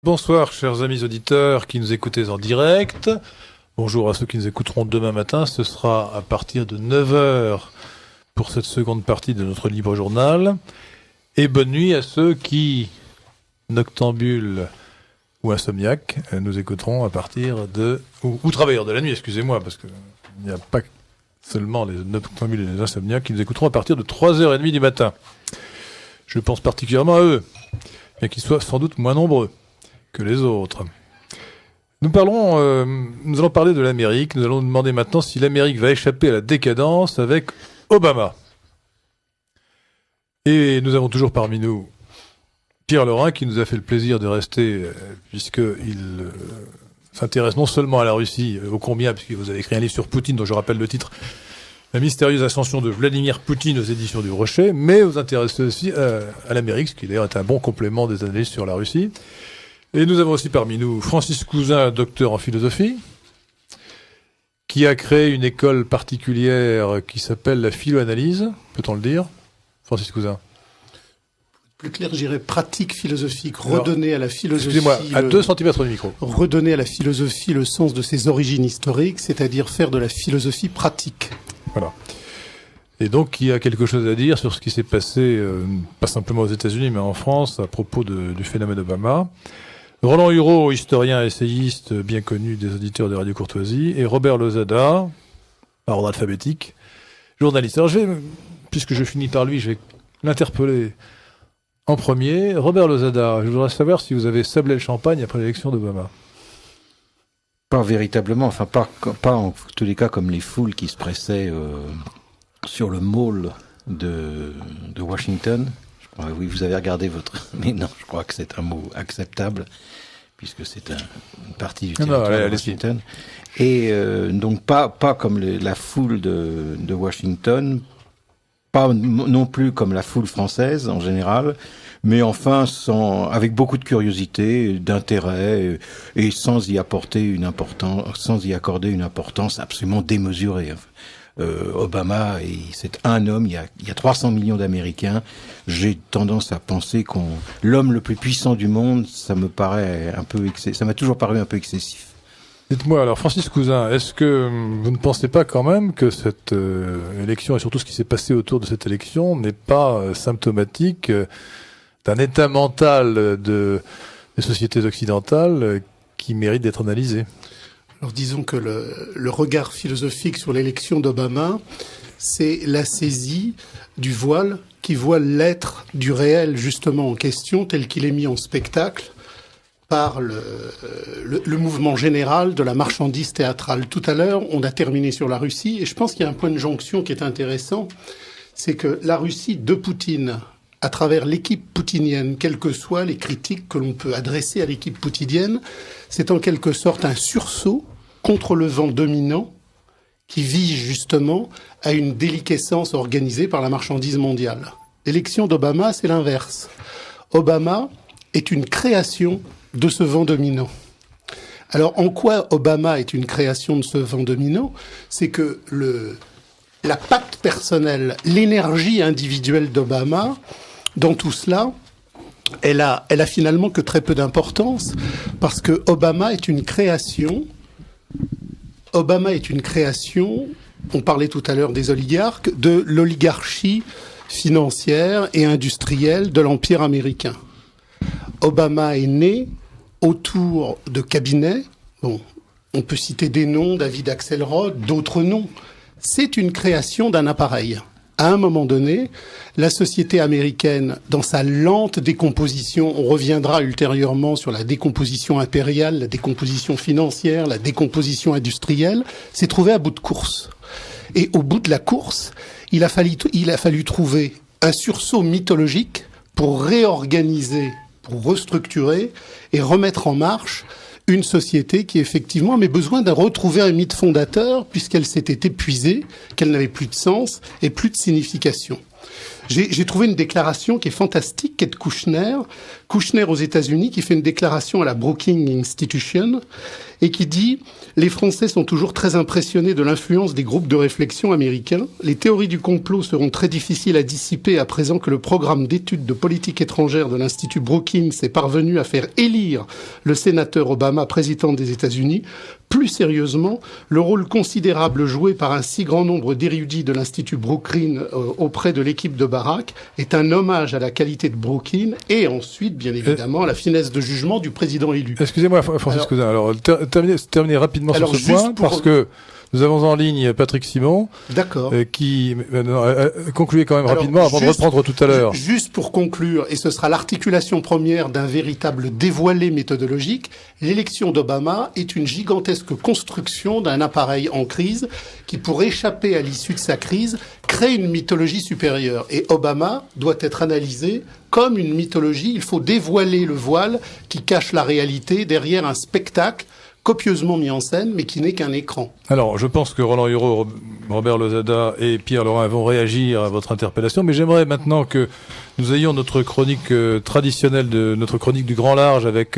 Bonsoir, chers amis auditeurs qui nous écoutez en direct. Bonjour à ceux qui nous écouteront demain matin. Ce sera à partir de 9 heures pour cette seconde partie de notre libre journal. Et bonne nuit à ceux qui, noctambules ou insomniaques, nous écouteront à partir de... ou travailleurs de la nuit, excusez-moi, parce qu'il n'y a pas seulement les noctambules et les insomniaques qui nous écouteront à partir de 3h30 du matin. Je pense particulièrement à eux, bien qu'ils soient sans doute moins nombreux que les autres. Nous allons parler de l'Amérique. Nous allons nous demander maintenant si l'Amérique va échapper à la décadence avec Obama. Et nous avons toujours parmi nous Pierre Lorrain qui nous a fait le plaisir de rester puisqu'il s'intéresse non seulement à la Russie, ô combien, puisque vous avez écrit un livre sur Poutine dont je rappelle le titre, La mystérieuse ascension de Vladimir Poutine aux éditions du Rocher, mais vous intéressez aussi à l'Amérique, ce qui d'ailleurs est un bon complément des analyses sur la Russie. Et nous avons aussi parmi nous Francis Cousin, docteur en philosophie, qui a créé une école particulière qui s'appelle la philo-analyse, peut-on le dire, Francis Cousin? Plus clair, je dirais pratique philosophique, redonner à la philosophie... Excusez-moi, à 2 centimètres du micro. Redonner à la philosophie le sens de ses origines historiques, c'est-à-dire faire de la philosophie pratique. Voilà. Et donc, il y a quelque chose à dire sur ce qui s'est passé, pas simplement aux États-Unis, mais en France, à propos du phénomène Obama. Roland Hureau, historien essayiste bien connu des auditeurs de Radio Courtoisie, et Robert Lozada, par ordre alphabétique, journaliste. Alors, puisque je finis par lui, je vais l'interpeller en premier. Robert Lozada, je voudrais savoir si vous avez sablé le champagne après l'élection d'Obama. Pas véritablement, enfin pas en tous les cas comme les foules qui se pressaient sur le mall de Washington. Je crois, oui, vous avez regardé votre... Mais non, je crois que c'est un mot acceptable, puisque c'est une partie du territoire de Washington. Et donc pas comme la foule de Washington, pas non plus comme la foule française en général, mais enfin avec beaucoup de curiosité, d'intérêt, et sans y accorder une importance absolument démesurée. Obama, c'est un homme, il y a 300 millions d'Américains. J'ai tendance à penser l'homme le plus puissant du monde, ça m'a toujours paru un peu excessif. Dites-moi alors, Francis Cousin, est-ce que vous ne pensez pas quand même que cette élection, et surtout ce qui s'est passé autour de cette élection, n'est pas symptomatique d'un état mental des sociétés occidentales qui mérite d'être analysé? Alors disons que le regard philosophique sur l'élection d'Obama, c'est la saisie du voile qui voile l'être du réel justement en question tel qu'il est mis en spectacle par le mouvement général de la marchandise théâtrale. Tout à l'heure, on a terminé sur la Russie, et je pense qu'il y a un point de jonction qui est intéressant, c'est que la Russie de Poutine, à travers l'équipe poutinienne, quelles que soient les critiques que l'on peut adresser à l'équipe poutinienne, c'est en quelque sorte un sursaut contre le vent dominant qui vise justement à une déliquescence organisée par la marchandise mondiale. L'élection d'Obama, c'est l'inverse. Obama est une création de ce vent dominant. Alors, en quoi Obama est une création de ce vent dominant? C'est que la patte personnelle, l'énergie individuelle d'Obama, dans tout cela, elle a finalement que très peu d'importance, parce que Obama est une création. Obama est une création, on parlait tout à l'heure des oligarques, de l'oligarchie financière et industrielle de l'Empire américain. Obama est né autour de cabinets. Bon, on peut citer des noms, David Axelrod, d'autres noms. C'est une création d'un appareil. À un moment donné, la société américaine, dans sa lente décomposition, on reviendra ultérieurement sur la décomposition impériale, la décomposition financière, la décomposition industrielle, s'est trouvée à bout de course. Et au bout de la course, il a fallu trouver un sursaut mythologique pour réorganiser, pour restructurer et remettre en marche une société qui, effectivement, avait besoin de retrouver un mythe fondateur puisqu'elle s'était épuisée, qu'elle n'avait plus de sens et plus de signification. J'ai trouvé une déclaration qui est fantastique, qui est de Kouchner aux États-Unis, qui fait une déclaration à la Brookings Institution et qui dit « Les Français sont toujours très impressionnés de l'influence des groupes de réflexion américains. Les théories du complot seront très difficiles à dissiper à présent que le programme d'études de politique étrangère de l'Institut Brookings est parvenu à faire élire le sénateur Obama président des États-Unis. Plus sérieusement, le rôle considérable joué par un si grand nombre d'érudits de l'Institut Brookings auprès de l'équipe de Barack est un hommage à la qualité de Brookings et ensuite, bien évidemment, à la finesse de jugement du président élu. » Excusez-moi, Francis Cousin. Alors, terminez rapidement sur ce point, parce que nous avons en ligne Patrick Simon. D'accord. Qui concluez quand même rapidement avant de reprendre tout à l'heure. Juste pour conclure, et ce sera l'articulation première d'un véritable dévoilé méthodologique, l'élection d'Obama est une gigantesque construction d'un appareil en crise qui, pour échapper à l'issue de sa crise, crée une mythologie supérieure. Et Obama doit être analysé comme une mythologie. Il faut dévoiler le voile qui cache la réalité derrière un spectacle copieusement mis en scène, mais qui n'est qu'un écran. Alors, je pense que Roland Hureau, Robert Lozada et Pierre Laurin vont réagir à votre interpellation, mais j'aimerais maintenant que nous ayons notre chronique traditionnelle, notre chronique du grand large avec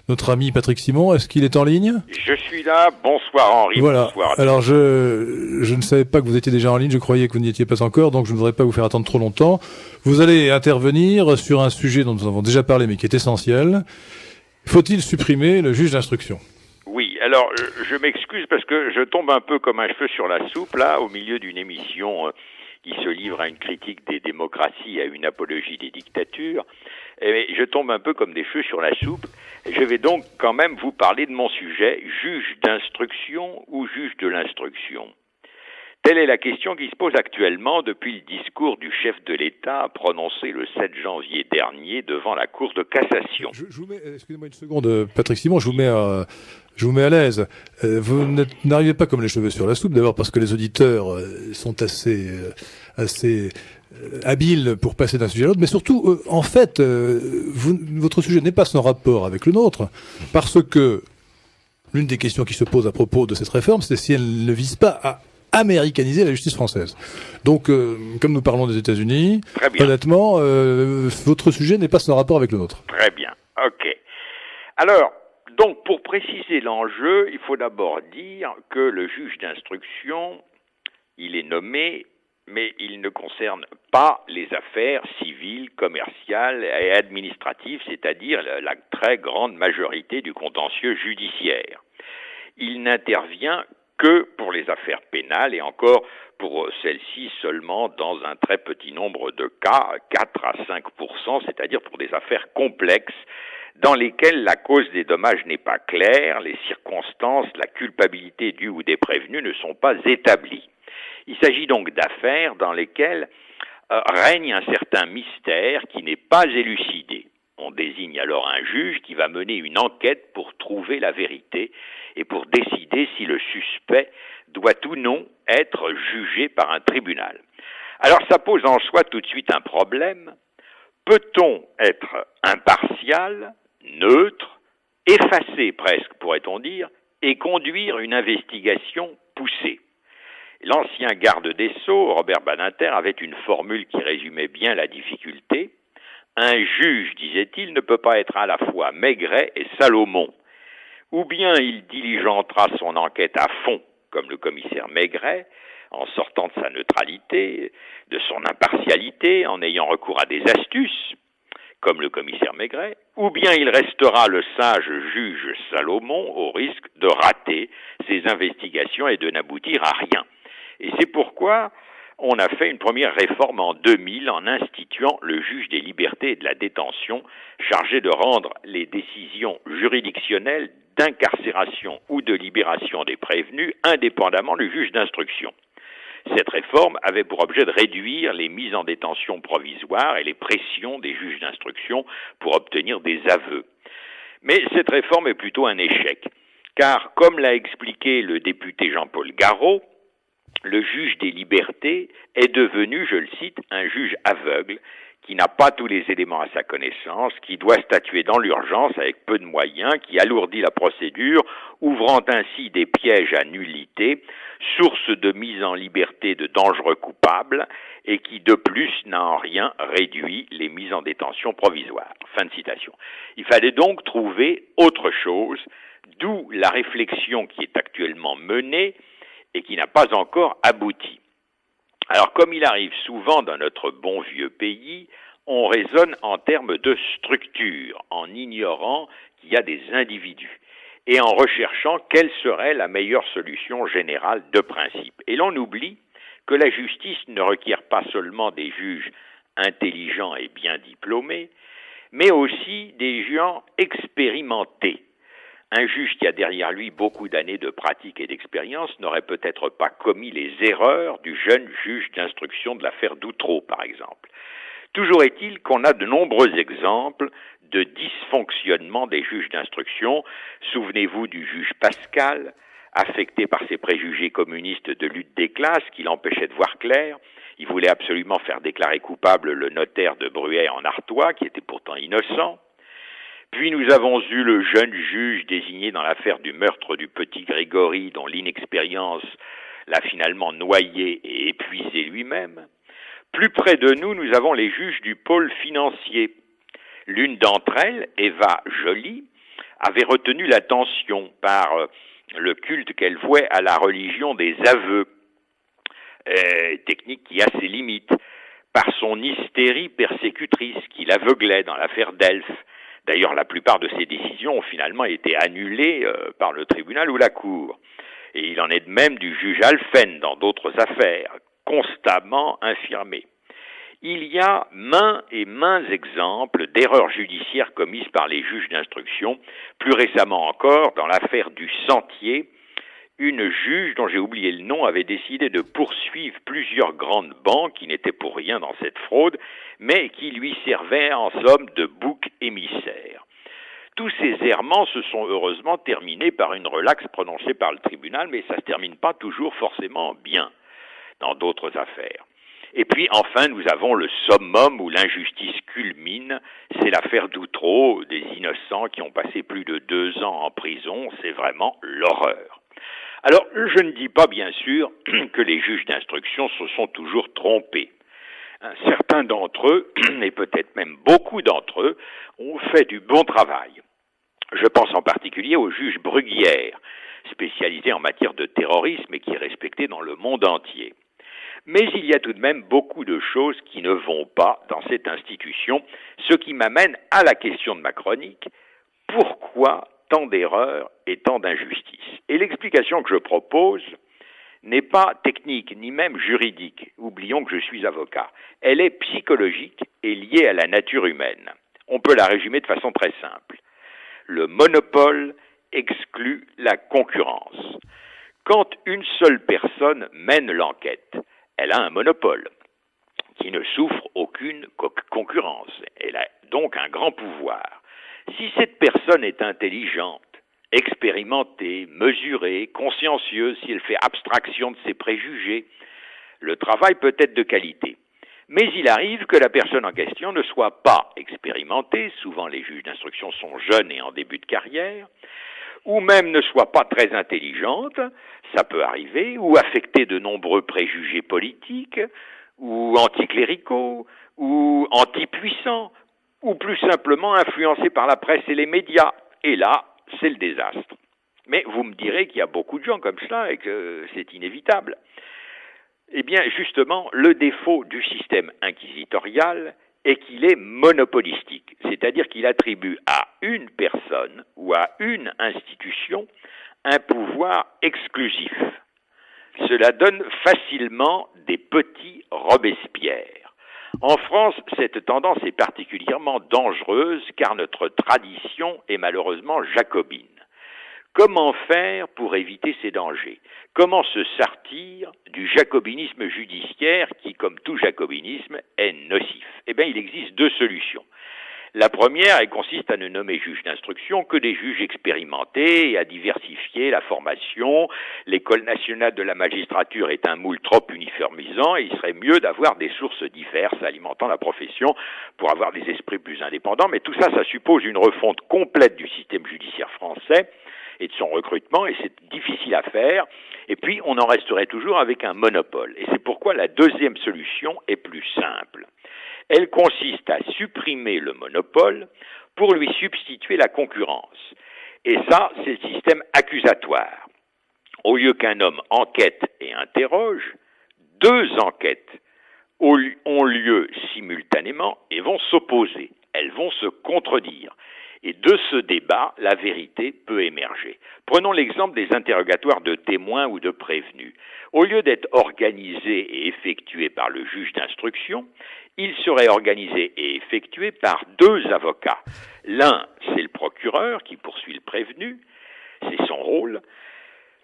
notre ami Patrick Simon. Est-ce qu'il est en ligne ? Je suis là. Bonsoir Henri. Voilà. Bonsoir. Alors, je ne savais pas que vous étiez déjà en ligne, je croyais que vous n'y étiez pas encore, donc je ne voudrais pas vous faire attendre trop longtemps. Vous allez intervenir sur un sujet dont nous avons déjà parlé, mais qui est essentiel. Faut-il supprimer le juge d'instruction ? Oui, alors je m'excuse parce que je tombe un peu comme un cheveu sur la soupe, là, au milieu d'une émission qui se livre à une critique des démocraties, à une apologie des dictatures. Et je tombe un peu comme des cheveux sur la soupe. Je vais donc quand même vous parler de mon sujet, juge d'instruction ou juge de l'instruction. Telle est la question qui se pose actuellement depuis le discours du chef de l'État prononcé le 7 janvier dernier devant la Cour de cassation. Je vous mets, excusez-moi une seconde, Patrick Simon, je vous mets à l'aise. Vous n'arrivez pas comme les cheveux sur la soupe, d'abord parce que les auditeurs sont assez habiles pour passer d'un sujet à l'autre, mais surtout, en fait, votre sujet n'est pas sans rapport avec le nôtre, parce que l'une des questions qui se pose à propos de cette réforme, c'est si elle ne vise pas à américaniser la justice française. Donc, comme nous parlons des États-Unis, honnêtement, votre sujet n'est pas sans rapport avec le nôtre. Très bien, ok. Alors, donc, pour préciser l'enjeu, il faut d'abord dire que le juge d'instruction, il est nommé, mais il ne concerne pas les affaires civiles, commerciales et administratives, c'est-à-dire la très grande majorité du contentieux judiciaire. Il n'intervient que pour les affaires pénales et encore pour celles-ci seulement dans un très petit nombre de cas, 4 à 5%, c'est-à-dire pour des affaires complexes dans lesquelles la cause des dommages n'est pas claire, les circonstances, la culpabilité du ou des prévenus ne sont pas établies. Il s'agit donc d'affaires dans lesquelles règne un certain mystère qui n'est pas élucidé. On désigne alors un juge qui va mener une enquête pour trouver la vérité et pour décider si le suspect doit ou non être jugé par un tribunal. Alors ça pose en soi tout de suite un problème. Peut-on être impartial, neutre, effacé presque pourrait-on dire, et conduire une investigation poussée ? L'ancien garde des Sceaux, Robert Badinter, avait une formule qui résumait bien la difficulté. Un juge, disait-il, ne peut pas être à la fois Maigret et Salomon. Ou bien il diligentera son enquête à fond, comme le commissaire Maigret, en sortant de sa neutralité, de son impartialité, en ayant recours à des astuces, comme le commissaire Maigret, ou bien il restera le sage juge Salomon au risque de rater ses investigations et de n'aboutir à rien. Et c'est pourquoi on a fait une première réforme en 2000 en instituant le juge des libertés et de la détention chargé de rendre les décisions juridictionnelles d'incarcération ou de libération des prévenus indépendamment du juge d'instruction. Cette réforme avait pour objet de réduire les mises en détention provisoires et les pressions des juges d'instruction pour obtenir des aveux. Mais cette réforme est plutôt un échec, car comme l'a expliqué le député Jean-Paul Garot, le juge des libertés est devenu, je le cite, un juge aveugle qui n'a pas tous les éléments à sa connaissance, qui doit statuer dans l'urgence avec peu de moyens, qui alourdit la procédure, ouvrant ainsi des pièges à nullité, source de mise en liberté de dangereux coupables, et qui de plus n'a en rien réduit les mises en détention provisoire. Fin de citation. Il fallait donc trouver autre chose, d'où la réflexion qui est actuellement menée et qui n'a pas encore abouti. Alors, comme il arrive souvent dans notre bon vieux pays, on raisonne en termes de structure, en ignorant qu'il y a des individus, et en recherchant quelle serait la meilleure solution générale de principe. Et l'on oublie que la justice ne requiert pas seulement des juges intelligents et bien diplômés, mais aussi des gens expérimentés. Un juge qui a derrière lui beaucoup d'années de pratique et d'expérience n'aurait peut-être pas commis les erreurs du jeune juge d'instruction de l'affaire d'Outreau, par exemple. Toujours est-il qu'on a de nombreux exemples de dysfonctionnement des juges d'instruction. Souvenez-vous du juge Pascal, affecté par ses préjugés communistes de lutte des classes qui l'empêchaient de voir clair. Il voulait absolument faire déclarer coupable le notaire de Bruay en Artois, qui était pourtant innocent. Puis nous avons eu le jeune juge désigné dans l'affaire du meurtre du petit Grégory, dont l'inexpérience l'a finalement noyé et épuisé lui-même. Plus près de nous, nous avons les juges du pôle financier. L'une d'entre elles, Eva Joly, avait retenu l'attention par le culte qu'elle vouait à la religion des aveux, technique qui a ses limites, par son hystérie persécutrice qui l'aveuglait dans l'affaire Delphes. D'ailleurs, la plupart de ces décisions ont finalement été annulées par le tribunal ou la cour. Et il en est de même du juge Alphen dans d'autres affaires, constamment infirmé. Il y a maints et maints exemples d'erreurs judiciaires commises par les juges d'instruction. Plus récemment encore, dans l'affaire du Sentier, une juge dont j'ai oublié le nom avait décidé de poursuivre plusieurs grandes banques qui n'étaient pour rien dans cette fraude, mais qui lui servaient en somme de bouc émissaire. Tous ces errements se sont heureusement terminés par une relaxe prononcée par le tribunal, mais ça ne se termine pas toujours forcément bien dans d'autres affaires. Et puis enfin, nous avons le summum où l'injustice culmine, c'est l'affaire d'Outreau, des innocents qui ont passé plus de 2 ans en prison, c'est vraiment l'horreur. Alors, je ne dis pas bien sûr que les juges d'instruction se sont toujours trompés. Certains d'entre eux, et peut-être même beaucoup d'entre eux, ont fait du bon travail. Je pense en particulier au juge Bruguière, spécialisé en matière de terrorisme et qui est respecté dans le monde entier. Mais il y a tout de même beaucoup de choses qui ne vont pas dans cette institution, ce qui m'amène à la question de ma chronique. Pourquoi tant d'erreurs et tant d'injustices? Et l'explication que je propose n'est pas technique ni même juridique. Oublions que je suis avocat. Elle est psychologique et liée à la nature humaine. On peut la résumer de façon très simple. Le monopole exclut la concurrence. Quand une seule personne mène l'enquête, elle a un monopole qui ne souffre aucune concurrence. Elle a donc un grand pouvoir. Si cette personne est intelligente, expérimentée, mesurée, consciencieuse, si elle fait abstraction de ses préjugés, le travail peut être de qualité. Mais il arrive que la personne en question ne soit pas expérimentée, souvent les juges d'instruction sont jeunes et en début de carrière, ou même ne soit pas très intelligente, ça peut arriver, ou affectée de nombreux préjugés politiques, ou anticléricaux, ou anti-puissants, ou plus simplement influencée par la presse et les médias. Et là, c'est le désastre. Mais vous me direz qu'il y a beaucoup de gens comme cela et que c'est inévitable. Eh bien, justement, le défaut du système inquisitorial est qu'il est monopolistique, c'est-à-dire qu'il attribue à une personne ou à une institution un pouvoir exclusif. Cela donne facilement des petits Robespierre. En France, cette tendance est particulièrement dangereuse car notre tradition est malheureusement jacobine. Comment faire pour éviter ces dangers? Comment se sortir du jacobinisme judiciaire qui, comme tout jacobinisme, est nocif? Eh bien, il existe 2 solutions. La première, elle consiste à ne nommer juge d'instruction que des juges expérimentés et à diversifier la formation. L'École nationale de la magistrature est un moule trop uniformisant et il serait mieux d'avoir des sources diverses alimentant la profession pour avoir des esprits plus indépendants. Mais tout ça, ça suppose une refonte complète du système judiciaire français et de son recrutement, et c'est difficile à faire. Et puis, on en resterait toujours avec un monopole. Et c'est pourquoi la deuxième solution est plus simple. Elle consiste à supprimer le monopole pour lui substituer la concurrence. Et ça, c'est le système accusatoire. Au lieu qu'un homme enquête et interroge, deux enquêtes ont lieu simultanément et vont s'opposer. Elles vont se contredire. Et de ce débat, la vérité peut émerger. Prenons l'exemple des interrogatoires de témoins ou de prévenus. Au lieu d'être organisés et effectués par le juge d'instruction, ils seraient organisés et effectués par deux avocats. L'un, c'est le procureur qui poursuit le prévenu, c'est son rôle.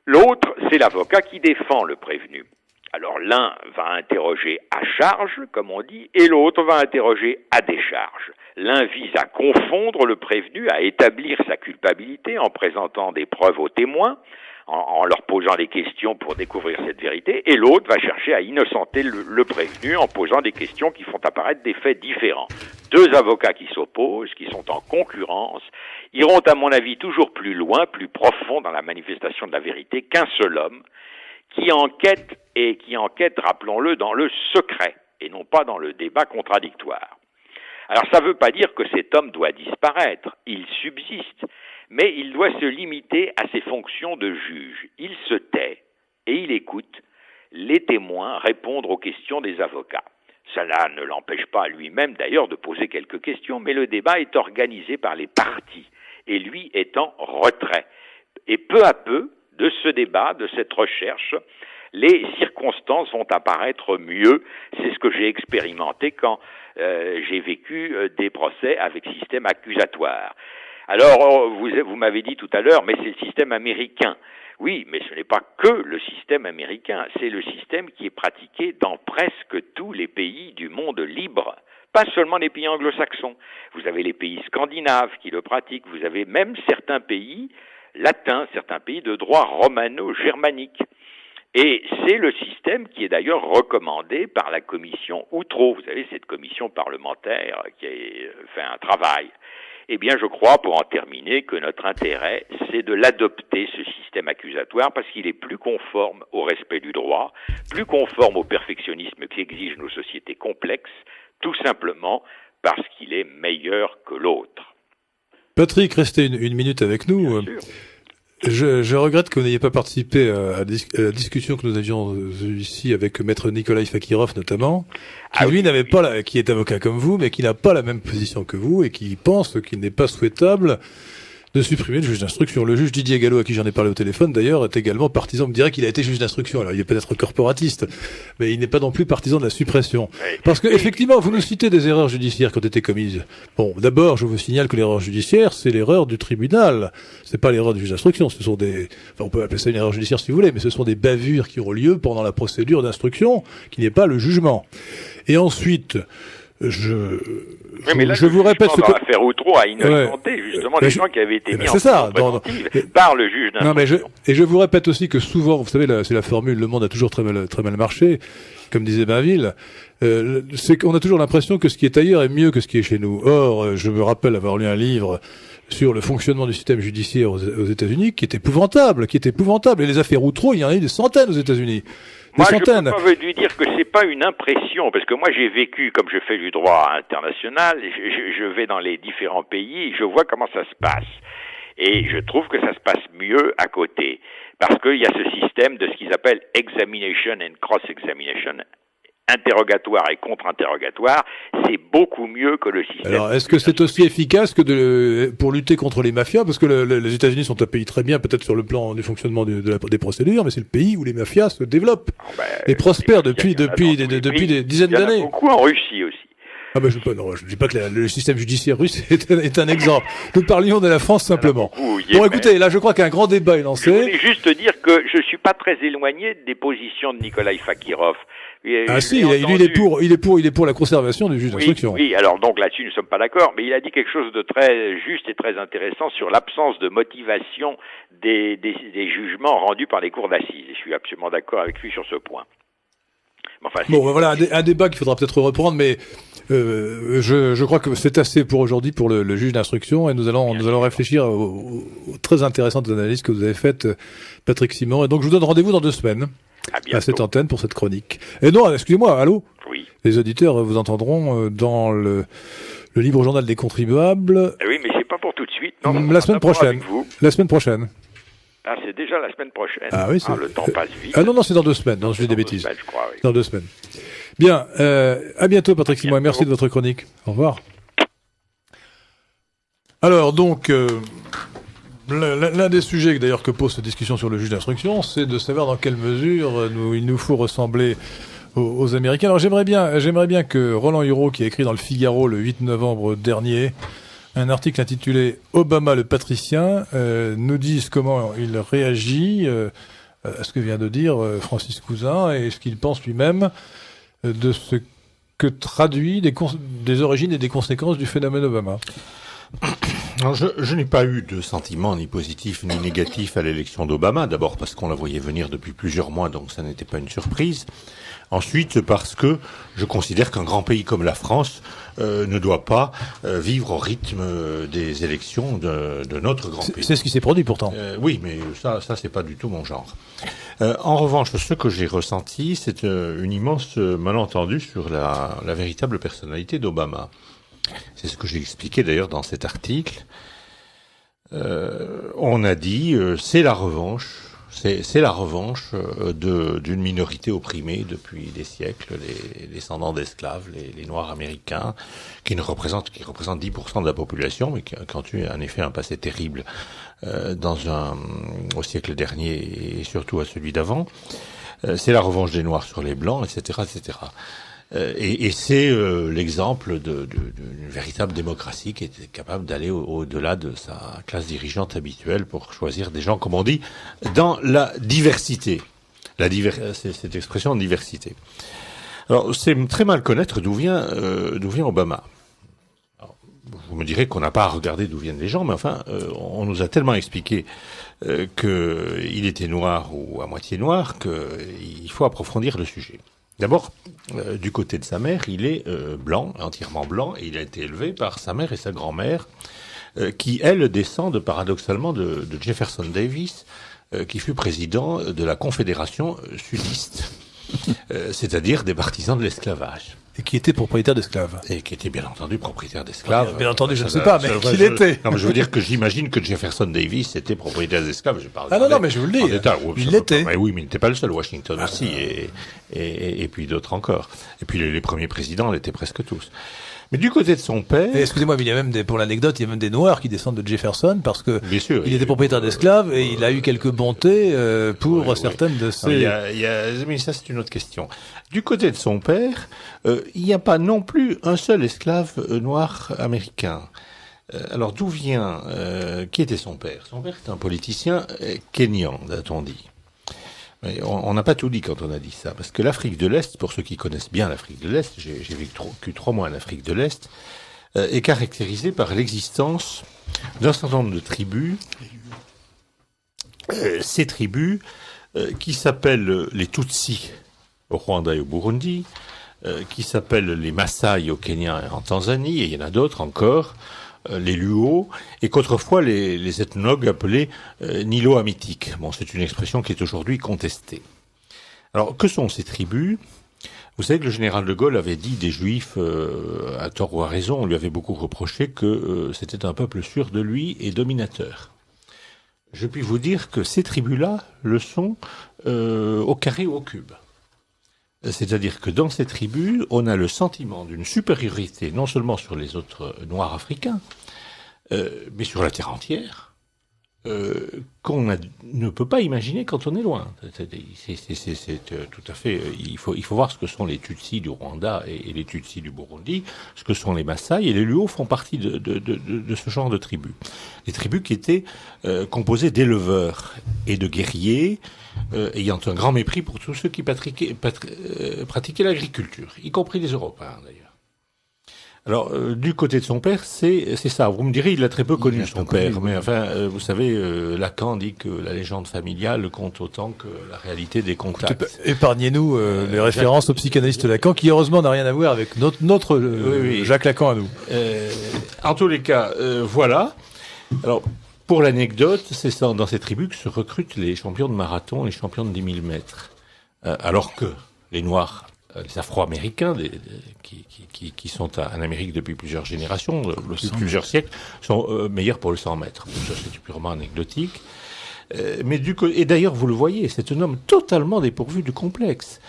L'autre, c'est l'avocat qui défend le prévenu. Alors l'un va interroger à charge, comme on dit, et l'autre va interroger à décharge. L'un vise à confondre le prévenu, à établir sa culpabilité en présentant des preuves aux témoins, en leur posant des questions pour découvrir cette vérité, et l'autre va chercher à innocenter le prévenu en posant des questions qui font apparaître des faits différents. Deux avocats qui s'opposent, qui sont en concurrence, iront à mon avis toujours plus loin, plus profond dans la manifestation de la vérité qu'un seul homme, qui enquête, rappelons-le, dans le secret, et non pas dans le débat contradictoire. Alors ça ne veut pas dire que cet homme doit disparaître, il subsiste, mais il doit se limiter à ses fonctions de juge. Il se tait et il écoute les témoins répondre aux questions des avocats. Cela ne l'empêche pas lui-même d'ailleurs de poser quelques questions, mais le débat est organisé par les parties, et lui est en retrait. Et peu à peu, de ce débat, de cette recherche, les circonstances vont apparaître mieux. C'est ce que j'ai expérimenté quand j'ai vécu des procès avec système accusatoire. Alors, vous m'avez dit tout à l'heure, mais c'est le système américain. Oui, mais ce n'est pas que le système américain, c'est le système qui est pratiqué dans presque tous les pays du monde libre. Pas seulement les pays anglo-saxons. Vous avez les pays scandinaves qui le pratiquent, vous avez même certains pays latins, certains pays de droit romano-germanique. Et c'est le système qui est d'ailleurs recommandé par la commission Outreau. Vous savez, cette commission parlementaire qui a fait un travail. Eh bien, je crois, pour en terminer, que notre intérêt, c'est de l'adopter, ce système accusatoire, parce qu'il est plus conforme au respect du droit, plus conforme au perfectionnisme qu'exigent nos sociétés complexes, tout simplement parce qu'il est meilleur que l'autre. Patrick, restez une minute avec nous. Bien sûr. Je regrette que vous n'ayez pas participé à la discussion que nous avions ici avec maître Nikolai Fakirov notamment, qui lui n'avait pas qui est avocat comme vous, mais qui n'a pas la même position que vous et qui pense qu'il n'est pas souhaitable de supprimer le juge d'instruction. Le juge Didier Gallo, à qui j'en ai parlé au téléphone d'ailleurs, est également partisan. On me dirait qu'il a été juge d'instruction. Alors il est peut-être corporatiste, mais il n'est pas non plus partisan de la suppression. Parce que effectivement, vous nous citez des erreurs judiciaires qui ont été commises. Bon, d'abord, je vous signale que l'erreur judiciaire, c'est l'erreur du tribunal. C'est pas l'erreur du juge d'instruction. Ce sont on peut appeler ça une erreur judiciaire si vous voulez, mais ce sont des bavures qui auront lieu pendant la procédure d'instruction, qui n'est pas le jugement. Et ensuite, je vous répète ce que l'affaire Outreau a innocenté justement des gens qui avaient été mis en préventive par le juge d'instruction. Et je vous répète aussi que souvent, vous savez, c'est la formule, le monde a toujours très mal marché, comme disait Bainville, c'est qu'on a toujours l'impression que ce qui est ailleurs est mieux que ce qui est chez nous. Or, je me rappelle avoir lu un livre sur le fonctionnement du système judiciaire aux États-Unis qui est épouvantable. Et les affaires Outreau, il y en a eu des centaines aux États-Unis. Moi, je peux pas lui dire que c'est pas une impression, parce que moi, j'ai vécu, comme je fais du droit international, je vais dans les différents pays, je vois comment ça se passe. Et je trouve que ça se passe mieux à côté. Parce qu'il y a ce système de ce qu'ils appellent examination and cross-examination. Interrogatoire et contre-interrogatoire, c'est beaucoup mieux que le système. Alors, est-ce que c'est aussi efficace que pour lutter contre les mafias? Parce que les États-Unis sont un pays très bien, peut-être sur le plan du fonctionnement des procédures, mais c'est le pays où les mafias se développent et prospèrent depuis des dizaines d'années. Il y en a beaucoup en Russie aussi. Ah ben je dis pas que le système judiciaire russe est un exemple. Nous parlions de la France simplement. Bon, écoutez, là je crois qu'un grand débat est lancé. Je voulais juste dire que je suis pas très éloigné des positions de Nikolai Fakirov. Ah si, il est pour la conservation du juge d'instruction. Oui, alors donc là-dessus nous sommes pas d'accord, mais il a dit quelque chose de très juste et très intéressant sur l'absence de motivation des jugements rendus par les cours d'assises. Et je suis absolument d'accord avec lui sur ce point. Enfin, bon, voilà, un débat qu'il faudra peut-être reprendre, mais je crois que c'est assez pour aujourd'hui pour le juge d'instruction, et nous allons réfléchir aux très intéressantes analyses que vous avez faites, Patrick Simon. Et donc je vous donne rendez-vous dans 2 semaines à cette antenne pour cette chronique. Et non, excusez-moi, allô. Oui. Les auditeurs vous entendront dans le Libre Journal des contribuables. Oui, mais c'est pas pour tout de suite. Non, la semaine prochaine. La semaine prochaine. Ah, c'est déjà la semaine prochaine. Ah oui, le temps passe vite. Ah non, c'est dans 2 semaines. Non, je dis des bêtises. Semaines, je crois, oui. Dans 2 semaines. Bien, à bientôt Patrick Simon, et merci de votre chronique. Au revoir. Alors donc, l'un des sujets d'ailleurs que pose cette discussion sur le juge d'instruction, c'est de savoir dans quelle mesure il nous faut ressembler aux Américains. Alors j'aimerais bien que Roland Hureau, qui a écrit dans le Figaro le 8 novembre dernier, un article intitulé « Obama le patricien », nous dise comment il réagit à ce que vient de dire Francis Cousin et ce qu'il pense lui-même de ce que traduit des origines et des conséquences du phénomène Obama. Alors je n'ai pas eu de sentiment ni positif ni négatif à l'élection d'Obama. D'abord parce qu'on la voyait venir depuis plusieurs mois, donc ça n'était pas une surprise. Ensuite parce que je considère qu'un grand pays comme la France ne doit pas vivre au rythme des élections de notre grand pays. C'est ce qui s'est produit pourtant. Oui, mais ça c'est pas du tout mon genre. En revanche, ce que j'ai ressenti, c'est une immense malentendu sur la véritable personnalité d'Obama. C'est ce que j'ai expliqué d'ailleurs dans cet article. On a dit c'est la revanche. C'est la revanche d'une minorité opprimée depuis des siècles, les descendants d'esclaves, les Noirs américains, qui représentent 10% de la population, mais qui ont eu en effet un passé terrible au siècle dernier et surtout à celui d'avant. C'est la revanche des Noirs sur les Blancs, etc., etc. Et c'est l'exemple d'une véritable démocratie qui est capable d'aller au-delà de sa classe dirigeante habituelle pour choisir des gens, comme on dit, dans la diversité. C'est cette expression de diversité. Alors, c'est très mal connaître d'où vient Obama. Alors, vous me direz qu'on n'a pas à regarder d'où viennent les gens, mais enfin, on nous a tellement expliqué qu'il était noir ou à moitié noir qu'il faut approfondir le sujet. D'abord, du côté de sa mère, il est blanc, entièrement blanc, et il a été élevé par sa mère et sa grand-mère, qui, elles, descendent paradoxalement de Jefferson Davis, qui fut président de la Confédération sudiste, c'est-à-dire des partisans de l'esclavage. Et qui était propriétaire d'esclaves. Et qui était bien entendu propriétaire d'esclaves. Bien entendu, je ne sais pas, mais qu'il était. Non, mais je veux dire que j'imagine que Jefferson Davis était propriétaire d'esclaves. Non, mais je vous le dis. Il l'était. Mais oui, mais il n'était pas le seul. Washington aussi, et puis d'autres encore. Et puis les premiers présidents l'étaient presque tous. Mais du côté de son père... Excusez-moi, mais il y a même pour l'anecdote, il y a même des Noirs qui descendent de Jefferson parce que bien sûr, il était propriétaire d'esclaves et il a eu quelques bontés pour certaines de ses... Mais ça, c'est une autre question. Du côté de son père, il n'y a pas non plus un seul esclave noir américain. Alors d'où vient... qui était son père? Son père était un politicien kényan, a-t-on dit. Mais on n'a pas tout dit quand on a dit ça, parce que l'Afrique de l'Est, pour ceux qui connaissent bien l'Afrique de l'Est, j'ai vécu 3 mois en Afrique de l'Est, est caractérisée par l'existence d'un certain nombre de tribus. Ces tribus qui s'appellent les Tutsis au Rwanda et au Burundi, qui s'appellent les Maasai au Kenya et en Tanzanie, et il y en a d'autres encore, les Luo, et qu'autrefois les ethnologues appelaient Nilo-Hamitique. Bon, c'est une expression qui est aujourd'hui contestée. Alors, que sont ces tribus? Vous savez que le général de Gaulle avait dit des Juifs, à tort ou à raison, on lui avait beaucoup reproché que c'était un peuple sûr de lui et dominateur. Je puis vous dire que ces tribus-là le sont au carré ou au cube. C'est-à-dire que dans ces tribus, on a le sentiment d'une supériorité non seulement sur les autres Noirs africains, mais sur la terre entière. qu'on ne peut pas imaginer quand on est loin. C'est tout à fait. Il faut voir ce que sont les Tutsis du Rwanda et les Tutsis du Burundi, ce que sont les Maasai, et les Luo font partie de ce genre de tribus. Des tribus qui étaient composées d'éleveurs et de guerriers, ayant un grand mépris pour tous ceux qui pratiquaient l'agriculture, y compris les Européens d'ailleurs. Alors, du côté de son père, c'est ça. Vous me direz, il a très peu connu son père. Mais enfin, vous savez, Lacan dit que la légende familiale compte autant que la réalité des contacts. Épargnez-nous les références au psychanalyste Lacan, qui heureusement n'a rien à voir avec notre oui. Jacques Lacan à nous. En tous les cas, voilà. Alors, pour l'anecdote, c'est dans ces tribus que se recrutent les champions de marathon et les champions de 10 000 mètres. Alors que les Noirs, les Afro-Américains qui sont en Amérique depuis plusieurs générations, depuis plusieurs siècles, sont meilleurs pour le 100 mètres. Ça, c'est purement anecdotique. Et d'ailleurs, vous le voyez, c'est un homme totalement dépourvu de complexe.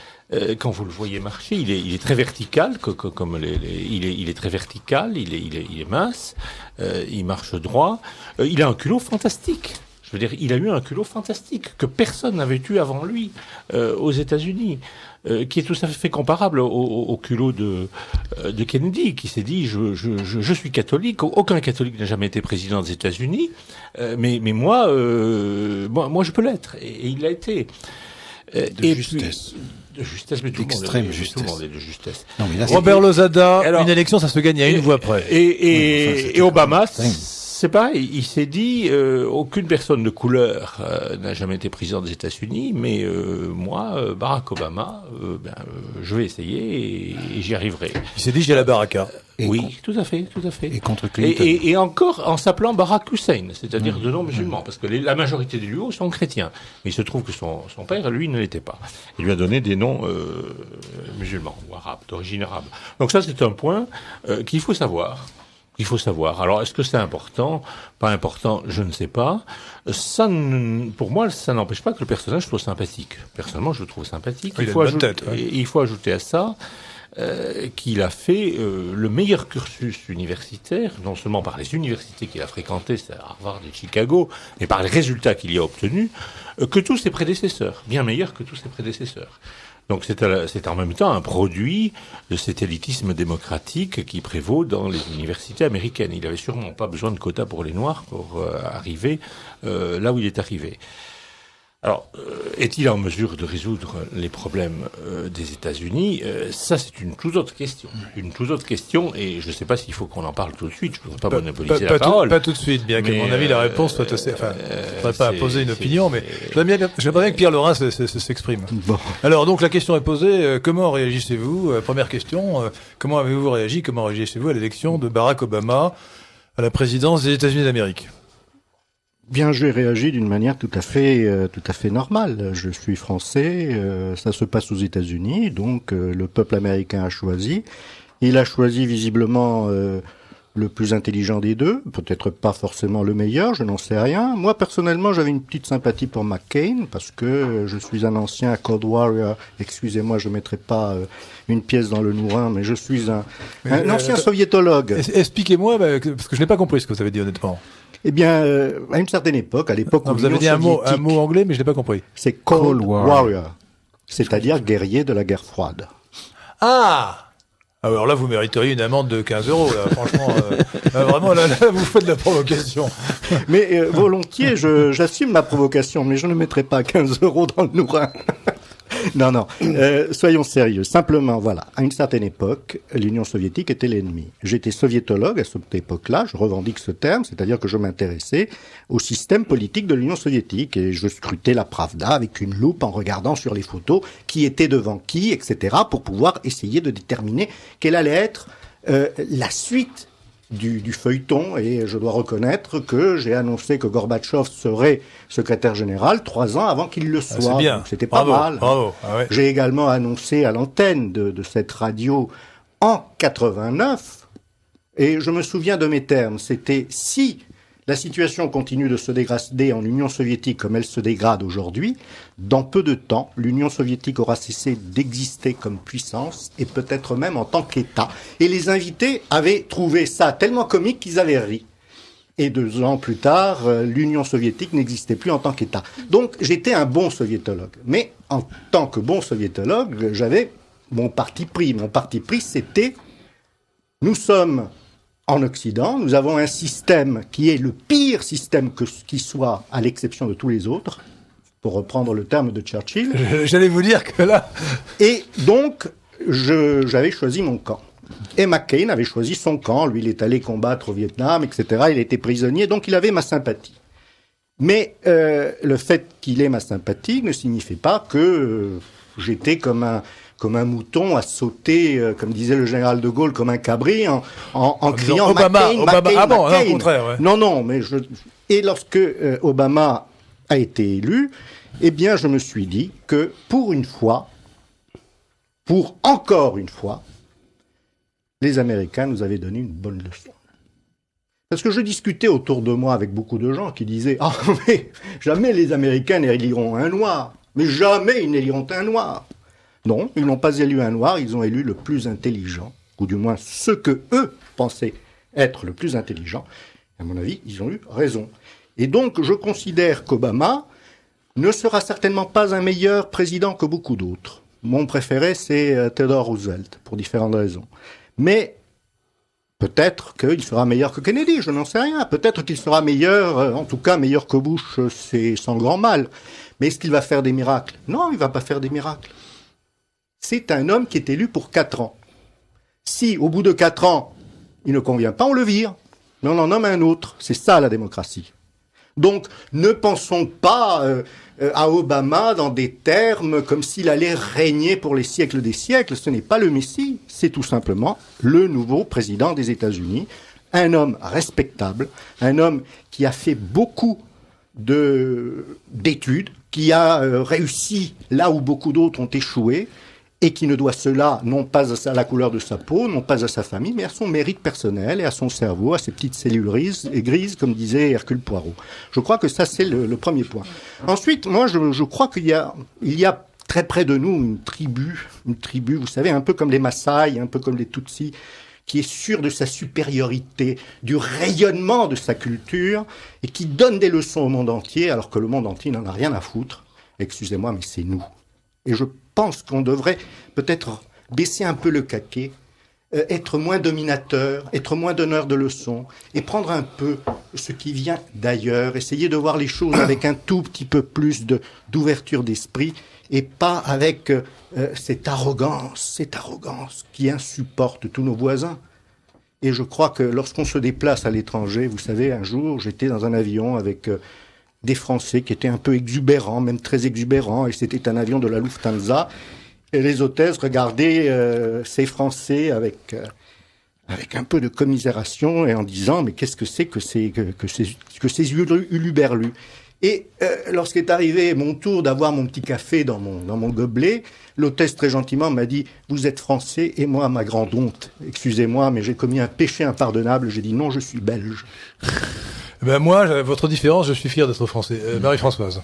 Quand vous le voyez marcher, il est très vertical, il est très vertical, il est mince, il marche droit, il a un culot fantastique. Je veux dire, il a eu un culot fantastique que personne n'avait eu avant lui aux États-Unis, qui est tout à fait comparable au culot de Kennedy, qui s'est dit je suis catholique. Aucun catholique n'a jamais été président des États-Unis, mais moi je peux l'être, et il l'a été. De justesse. De justesse, mais d'extrême justesse. Tout le monde est de justesse. Non, mais là, Robert Lozada, alors, une élection, ça se gagne à une voix près. Et Obama, c'est pareil. Il s'est dit, aucune personne de couleur n'a jamais été président des États-Unis, mais moi, Barack Obama, je vais essayer et j'y arriverai. Il s'est dit, j'ai la baraka. Oui, tout à fait. Et contre Clinton. Et encore en s'appelant Barack Hussein, c'est-à-dire de nom musulman, parce que la majorité des Luo sont chrétiens. Mais il se trouve que son père, lui, ne l'était pas. Il lui a donné des noms musulmans ou arabes, d'origine arabe. Donc ça, c'est un point qu'il faut savoir. Il faut savoir. Alors, est-ce que c'est important? Pas important, je ne sais pas. Pour moi, ça n'empêche pas que le personnage soit sympathique. Personnellement, je le trouve sympathique. Il faut ajouter à ça qu'il a fait le meilleur cursus universitaire, non seulement par les universités qu'il a fréquentées, c'est Harvard et Chicago, mais par les résultats qu'il y a obtenus, que tous ses prédécesseurs, bien meilleurs que tous ses prédécesseurs. Donc c'est en même temps un produit de cet élitisme démocratique qui prévaut dans les universités américaines. Il avait sûrement pas besoin de quotas pour les Noirs pour arriver là où il est arrivé. Alors, est-il en mesure de résoudre les problèmes des États-Unis? Ça, c'est une toute autre question. Une toute autre question, et je ne sais pas s'il faut qu'on en parle tout de suite. Je ne voudrais pas monopoliser la parole. Pas tout de suite, bien qu'à mon avis, la réponse soit assez... Enfin, je ne voudrais pas poser une opinion, mais j'aimerais bien que Pierre Laurin s'exprime. Bon. Alors, donc, la question est posée. Comment réagissez-vous? Première question. Comment avez-vous réagi? Comment réagissez-vous à l'élection de Barack Obama à la présidence des États-Unis d'Amérique? Bien, j'ai réagi d'une manière tout à fait normale. Je suis français, ça se passe aux États-Unis, donc le peuple américain a choisi. Il a choisi visiblement le plus intelligent des deux, peut-être pas forcément le meilleur, je n'en sais rien. Moi, personnellement, j'avais une petite sympathie pour McCain, parce que je suis un ancien Cold Warrior. Excusez-moi, je mettrai pas une pièce dans le nourrin, mais je suis un ancien soviétologue. Expliquez-moi, parce que je n'ai pas compris ce que vous avez dit honnêtement. Eh bien, à une certaine époque, à l'époque où vous avez dit un mot anglais, mais je l'ai pas compris. C'est Cold Warrior, c'est-à-dire guerrier de la guerre froide. Ah! Alors là, vous mériteriez une amende de 15 €, là. Franchement, vraiment, là, vous faites de la provocation. Mais volontiers, j'assume ma provocation, mais je ne mettrai pas 15 € dans le nourrin. Non, soyons sérieux. Simplement, voilà, à une certaine époque, l'Union soviétique était l'ennemi. J'étais soviétologue à cette époque-là, je revendique ce terme, c'est-à-dire que je m'intéressais au système politique de l'Union soviétique et je scrutais la Pravda avec une loupe en regardant sur les photos qui était devant qui, etc., pour pouvoir essayer de déterminer quelle allait être la suite du feuilleton, et je dois reconnaître que j'ai annoncé que Gorbatchev serait secrétaire général 3 ans avant qu'il le soit. C'est bien. Donc, c'était pas mal. Bravo. Ah ouais. J'ai également annoncé à l'antenne de cette radio en 89, et je me souviens de mes termes, c'était si la situation continue de se dégrader en Union soviétique comme elle se dégrade aujourd'hui, dans peu de temps, l'Union soviétique aura cessé d'exister comme puissance et peut-être même en tant qu'État. Et les invités avaient trouvé ça tellement comique qu'ils avaient ri. Et 2 ans plus tard, l'Union soviétique n'existait plus en tant qu'État. Donc j'étais un bon soviétologue. Mais en tant que bon soviétologue, j'avais mon parti pris. Mon parti pris, c'était nous sommes en Occident, nous avons un système qui est le pire système qui soit, à l'exception de tous les autres, pour reprendre le terme de Churchill. J'allais vous dire que là... Et donc, j'avais choisi mon camp. Et McCain avait choisi son camp. Lui, il est allé combattre au Vietnam, etc. Il était prisonnier, donc il avait ma sympathie. Mais le fait qu'il ait ma sympathie ne signifie pas que j'étais comme un mouton à sauter, comme disait le général de Gaulle, comme un cabri, en criant Obama, McCain, Obama. McCain, Ah bon, McCain. non, au contraire, ouais. Non, mais et lorsque Obama a été élu, eh bien, je me suis dit que pour encore une fois, les Américains nous avaient donné une bonne leçon. Parce que je discutais autour de moi avec beaucoup de gens qui disaient « Ah, mais jamais les Américains n'éliront un noir. Mais jamais ils n'éliront un noir. » Non, ils n'ont pas élu un noir, ils ont élu le plus intelligent, ou du moins ce que eux pensaient être le plus intelligent. À mon avis, ils ont eu raison. Et donc, je considère qu'Obama ne sera certainement pas un meilleur président que beaucoup d'autres. Mon préféré, c'est Theodore Roosevelt, pour différentes raisons. Mais peut-être qu'il sera meilleur que Kennedy, je n'en sais rien. Peut-être qu'il sera meilleur, en tout cas meilleur que Bush, c'est sans grand mal. Mais est-ce qu'il va faire des miracles? Non, il ne va pas faire des miracles. C'est un homme qui est élu pour 4 ans. Si, au bout de 4 ans, il ne convient pas, on le vire. Mais on en nomme un autre. C'est ça, la démocratie. Donc, ne pensons pas à Obama dans des termes comme s'il allait régner pour les siècles des siècles. Ce n'est pas le Messie, c'est tout simplement le nouveau président des États-Unis. Un homme respectable, un homme qui a fait beaucoup d'études, qui a réussi là où beaucoup d'autres ont échoué, et qui ne doit cela non pas à la couleur de sa peau, non pas à sa famille, mais à son mérite personnel et à son cerveau, à ses petites cellules grises, comme disait Hercule Poirot. Je crois que ça, c'est le premier point. Ensuite, moi, je crois qu'il y a très près de nous une tribu, vous savez, un peu comme les Maasai, un peu comme les Tutsis, qui est sûre de sa supériorité, du rayonnement de sa culture, et qui donne des leçons au monde entier, alors que le monde entier n'en a rien à foutre. Excusez-moi, mais c'est nous. Et je pense qu'on devrait peut-être baisser un peu le caquet, être moins dominateur, être moins donneur de leçons, et prendre un peu ce qui vient d'ailleurs, essayer de voir les choses avec un tout petit peu plus d'ouverture d'esprit, et pas avec cette arrogance qui insupporte tous nos voisins. Et je crois que lorsqu'on se déplace à l'étranger, vous savez, un jour, j'étais dans un avion avec des Français qui étaient un peu exubérants, même très exubérants, et c'était un avion de la Lufthansa, et les hôtesses regardaient ces Français avec un peu de commisération et en disant « mais qu'est-ce que c'est que ces huluberlus ?» Et lorsqu'est arrivé mon tour d'avoir mon petit café dans mon gobelet, l'hôtesse très gentiment m'a dit « Vous êtes français ?» Et moi, ma grande honte, excusez-moi, mais j'ai commis un péché impardonnable, j'ai dit « Non, je suis belge ». Ben moi, votre différence, je suis fier d'être français. Marie-Françoise.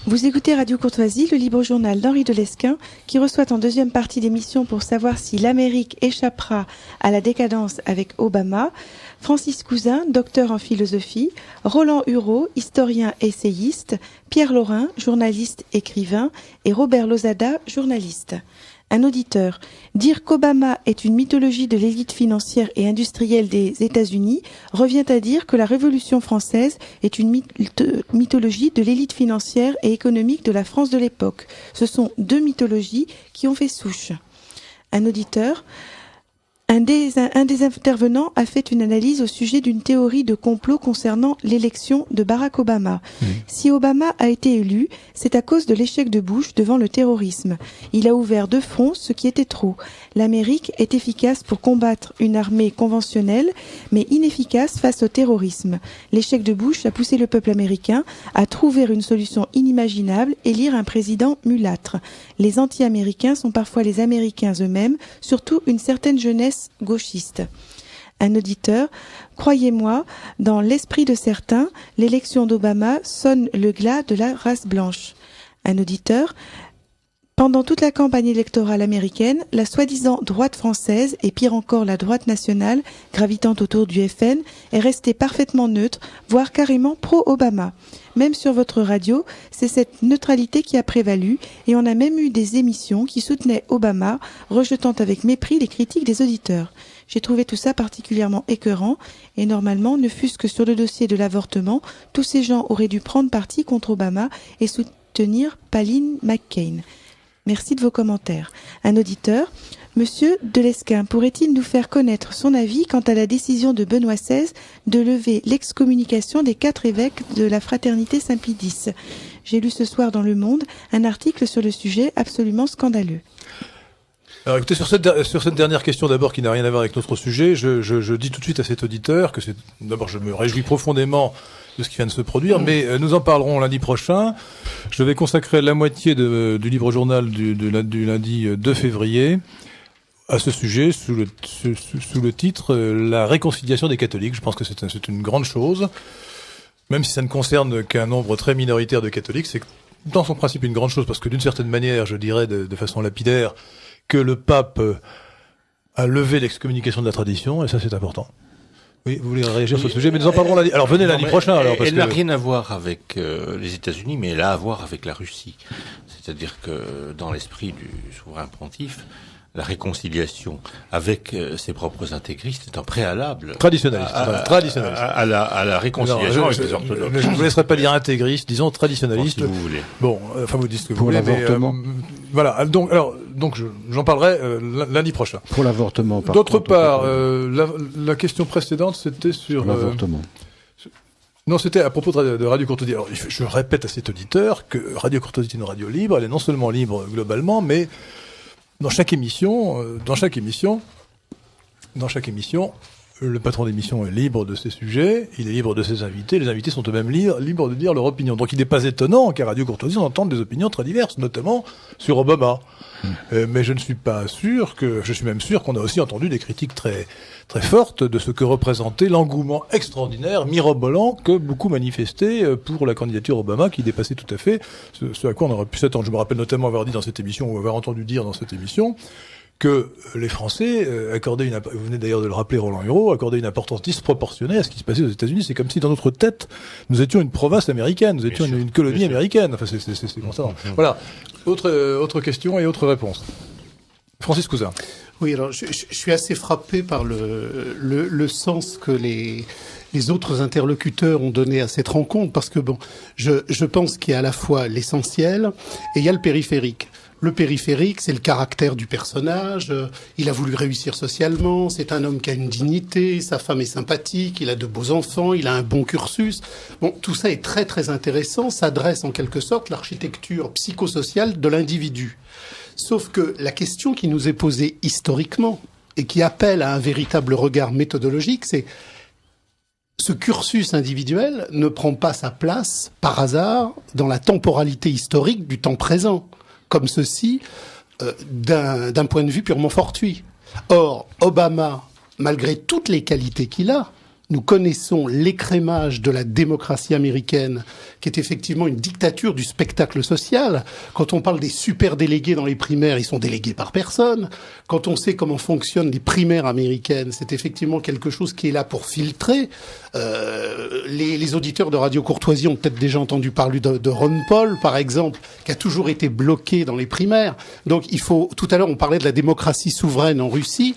Vous écoutez Radio Courtoisie, le libre journal d'Henri de Lesquen, qui reçoit en deuxième partie d'émission pour savoir si l'Amérique échappera à la décadence avec Obama, Francis Cousin, docteur en philosophie, Roland Hureau, historien essayiste, Pierre Laurin, journaliste écrivain, et Robert Lozada, journaliste. Un auditeur. Dire qu'Obama est une mythologie de l'élite financière et industrielle des États-Unis revient à dire que la Révolution française est une mythologie de l'élite financière et économique de la France de l'époque. Ce sont 2 mythologies qui ont fait souche. Un auditeur. Un des intervenants a fait une analyse au sujet d'une théorie de complot concernant l'élection de Barack Obama. Si Obama a été élu, c'est à cause de l'échec de Bush devant le terrorisme. Il a ouvert 2 fronts, ce qui était trop. L'Amérique est efficace pour combattre une armée conventionnelle, mais inefficace face au terrorisme. L'échec de Bush a poussé le peuple américain à trouver une solution inimaginable, élire un président mulâtre. Les anti-américains sont parfois les Américains eux-mêmes, surtout une certaine jeunesse gauchiste. Un auditeur, croyez-moi, dans l'esprit de certains, l'élection d'Obama sonne le glas de la race blanche. Un auditeur, Pendant toute la campagne électorale américaine, la soi-disant droite française, et pire encore la droite nationale, gravitant autour du FN, est restée parfaitement neutre, voire carrément pro-Obama. Même sur votre radio, c'est cette neutralité qui a prévalu, et on a même eu des émissions qui soutenaient Obama, rejetant avec mépris les critiques des auditeurs. J'ai trouvé tout ça particulièrement écœurant, et normalement, ne fût-ce que sur le dossier de l'avortement, tous ces gens auraient dû prendre parti contre Obama et soutenir Palin McCain. Merci de vos commentaires. Un auditeur, Monsieur Delesquin, pourrait-il nous faire connaître son avis quant à la décision de Benoît XVI de lever l'excommunication des 4 évêques de la fraternité Saint-Pie X? J'ai lu ce soir dans Le Monde un article sur le sujet absolument scandaleux. Alors écoutez, sur cette dernière question d'abord qui n'a rien à voir avec notre sujet, je dis tout de suite à cet auditeur que d'abord je me réjouis profondément de ce qui vient de se produire, mais nous en parlerons lundi prochain. Je vais consacrer la moitié du livre journal du lundi 2 février à ce sujet sous le titre La réconciliation des catholiques. Je pense que c'est une grande chose, même si ça ne concerne qu'un nombre très minoritaire de catholiques. C'est dans son principe une grande chose parce que d'une certaine manière, je dirais de façon lapidaire, que le pape a levé l'excommunication de la tradition, et ça c'est important. Oui, vous voulez réagir sur ce sujet, mais nous en parlerons lundi. Alors venez lundi prochain. Alors, parce elle n'a rien à voir avec les États-Unis, mais elle a à voir avec la Russie. C'est-à-dire que dans l'esprit du souverain pontife, la réconciliation avec ses propres intégristes est un préalable traditionnaliste à la réconciliation avec les orthodoxes. Je ne vous laisserai pas dire intégriste, disons traditionnaliste. Si vous voulez. Bon, enfin vous dites ce que vous Pour voulez. l'avortement. Voilà. Donc j'en parlerai lundi prochain. Pour l'avortement. D'autre part, la question précédente, c'était sur l'avortement. Non, c'était à propos de Radio Courtoisie. Alors, je répète à cet auditeur que Radio Courtoisie est une radio libre. Elle est non seulement libre globalement, mais dans chaque émission, le patron d'émission est libre de ses sujets, il est libre de ses invités, les invités sont eux-mêmes libres de dire leur opinion. Donc il n'est pas étonnant qu'à Radio Courtoisie on entende des opinions très diverses, notamment sur Obama. Mais je suis même sûr qu'on a aussi entendu des critiques très, très fortes de ce que représentait l'engouement extraordinaire, mirobolant, que beaucoup manifestaient pour la candidature Obama, qui dépassait tout à fait ce à quoi on aurait pu s'attendre. Je me rappelle notamment avoir dit dans cette émission, ou avoir entendu dire dans cette émission, que les Français accordaient vous venez d'ailleurs de le rappeler, Roland Hureau, accordaient une importance disproportionnée à ce qui se passait aux États-Unis. C'est comme si dans notre tête, nous étions une province américaine, nous étions une colonie américaine. Enfin, c'est constant. Voilà. Autre question et autre réponse. Francis Cousin. Oui, alors je suis assez frappé par le sens que les autres interlocuteurs ont donné à cette rencontre, parce que je pense qu'il y a à la fois l'essentiel et il y a le périphérique. Le périphérique, c'est le caractère du personnage. Il a voulu réussir socialement. C'est un homme qui a une dignité. Sa femme est sympathique. Il a de beaux enfants. Il a un bon cursus. Bon, tout ça est très, très intéressant. Ça dresse en quelque sorte l'architecture psychosociale de l'individu. Sauf que la question qui nous est posée historiquement et qui appelle à un véritable regard méthodologique, c'est ce cursus individuel ne prend pas sa place par hasard dans la temporalité historique du temps présent, comme ceci, d'un point de vue purement fortuit. Or, Obama, malgré toutes les qualités qu'il a, nous connaissons l'écrémage de la démocratie américaine, qui est effectivement une dictature du spectacle social. Quand on parle des super délégués dans les primaires, ils sont délégués par personne. Quand on sait comment fonctionnent les primaires américaines, c'est effectivement quelque chose qui est là pour filtrer. Les auditeurs de Radio Courtoisie ont peut-être déjà entendu parler de Ron Paul, par exemple, qui a toujours été bloqué dans les primaires. Donc tout à l'heure on parlait de la démocratie souveraine en Russie.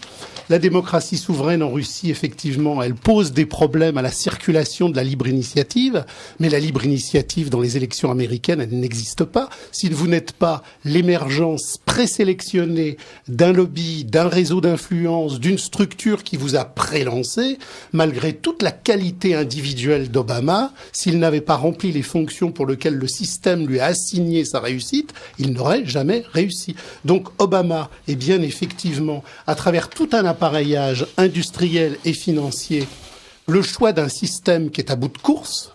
La démocratie souveraine en Russie, effectivement, elle pose des problèmes à la circulation de la libre initiative, mais la libre initiative dans les élections américaines, elle n'existe pas. Si vous n'êtes pas l'émergence présélectionnée d'un lobby, d'un réseau d'influence, d'une structure qui vous a prélancé, malgré toute la qualité individuelle d'Obama, s'il n'avait pas rempli les fonctions pour lesquelles le système lui a assigné sa réussite, il n'aurait jamais réussi. Donc Obama est bien effectivement, à travers tout un appareillage industriel et financier, le choix d'un système qui est à bout de course.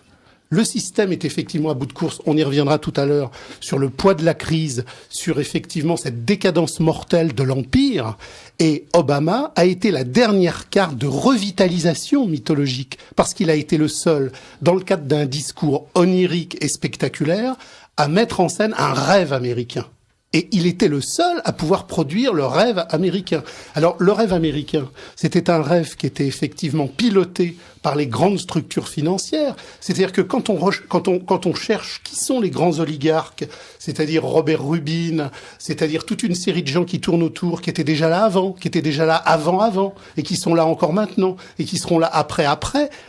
Le système est effectivement à bout de course. On y reviendra tout à l'heure sur le poids de la crise, sur effectivement cette décadence mortelle de l'Empire. Et Obama a été la dernière carte de revitalisation mythologique, parce qu'il a été le seul, dans le cadre d'un discours onirique et spectaculaire, à mettre en scène un rêve américain. Et il était le seul à pouvoir produire le rêve américain. Alors, le rêve américain, c'était un rêve qui était effectivement piloté par les grandes structures financières. C'est-à-dire que quand on cherche qui sont les grands oligarques, c'est-à-dire Robert Rubin, c'est-à-dire toute une série de gens qui tournent autour, qui étaient déjà là avant, qui étaient déjà là avant, et qui sont là encore maintenant, et qui seront là après,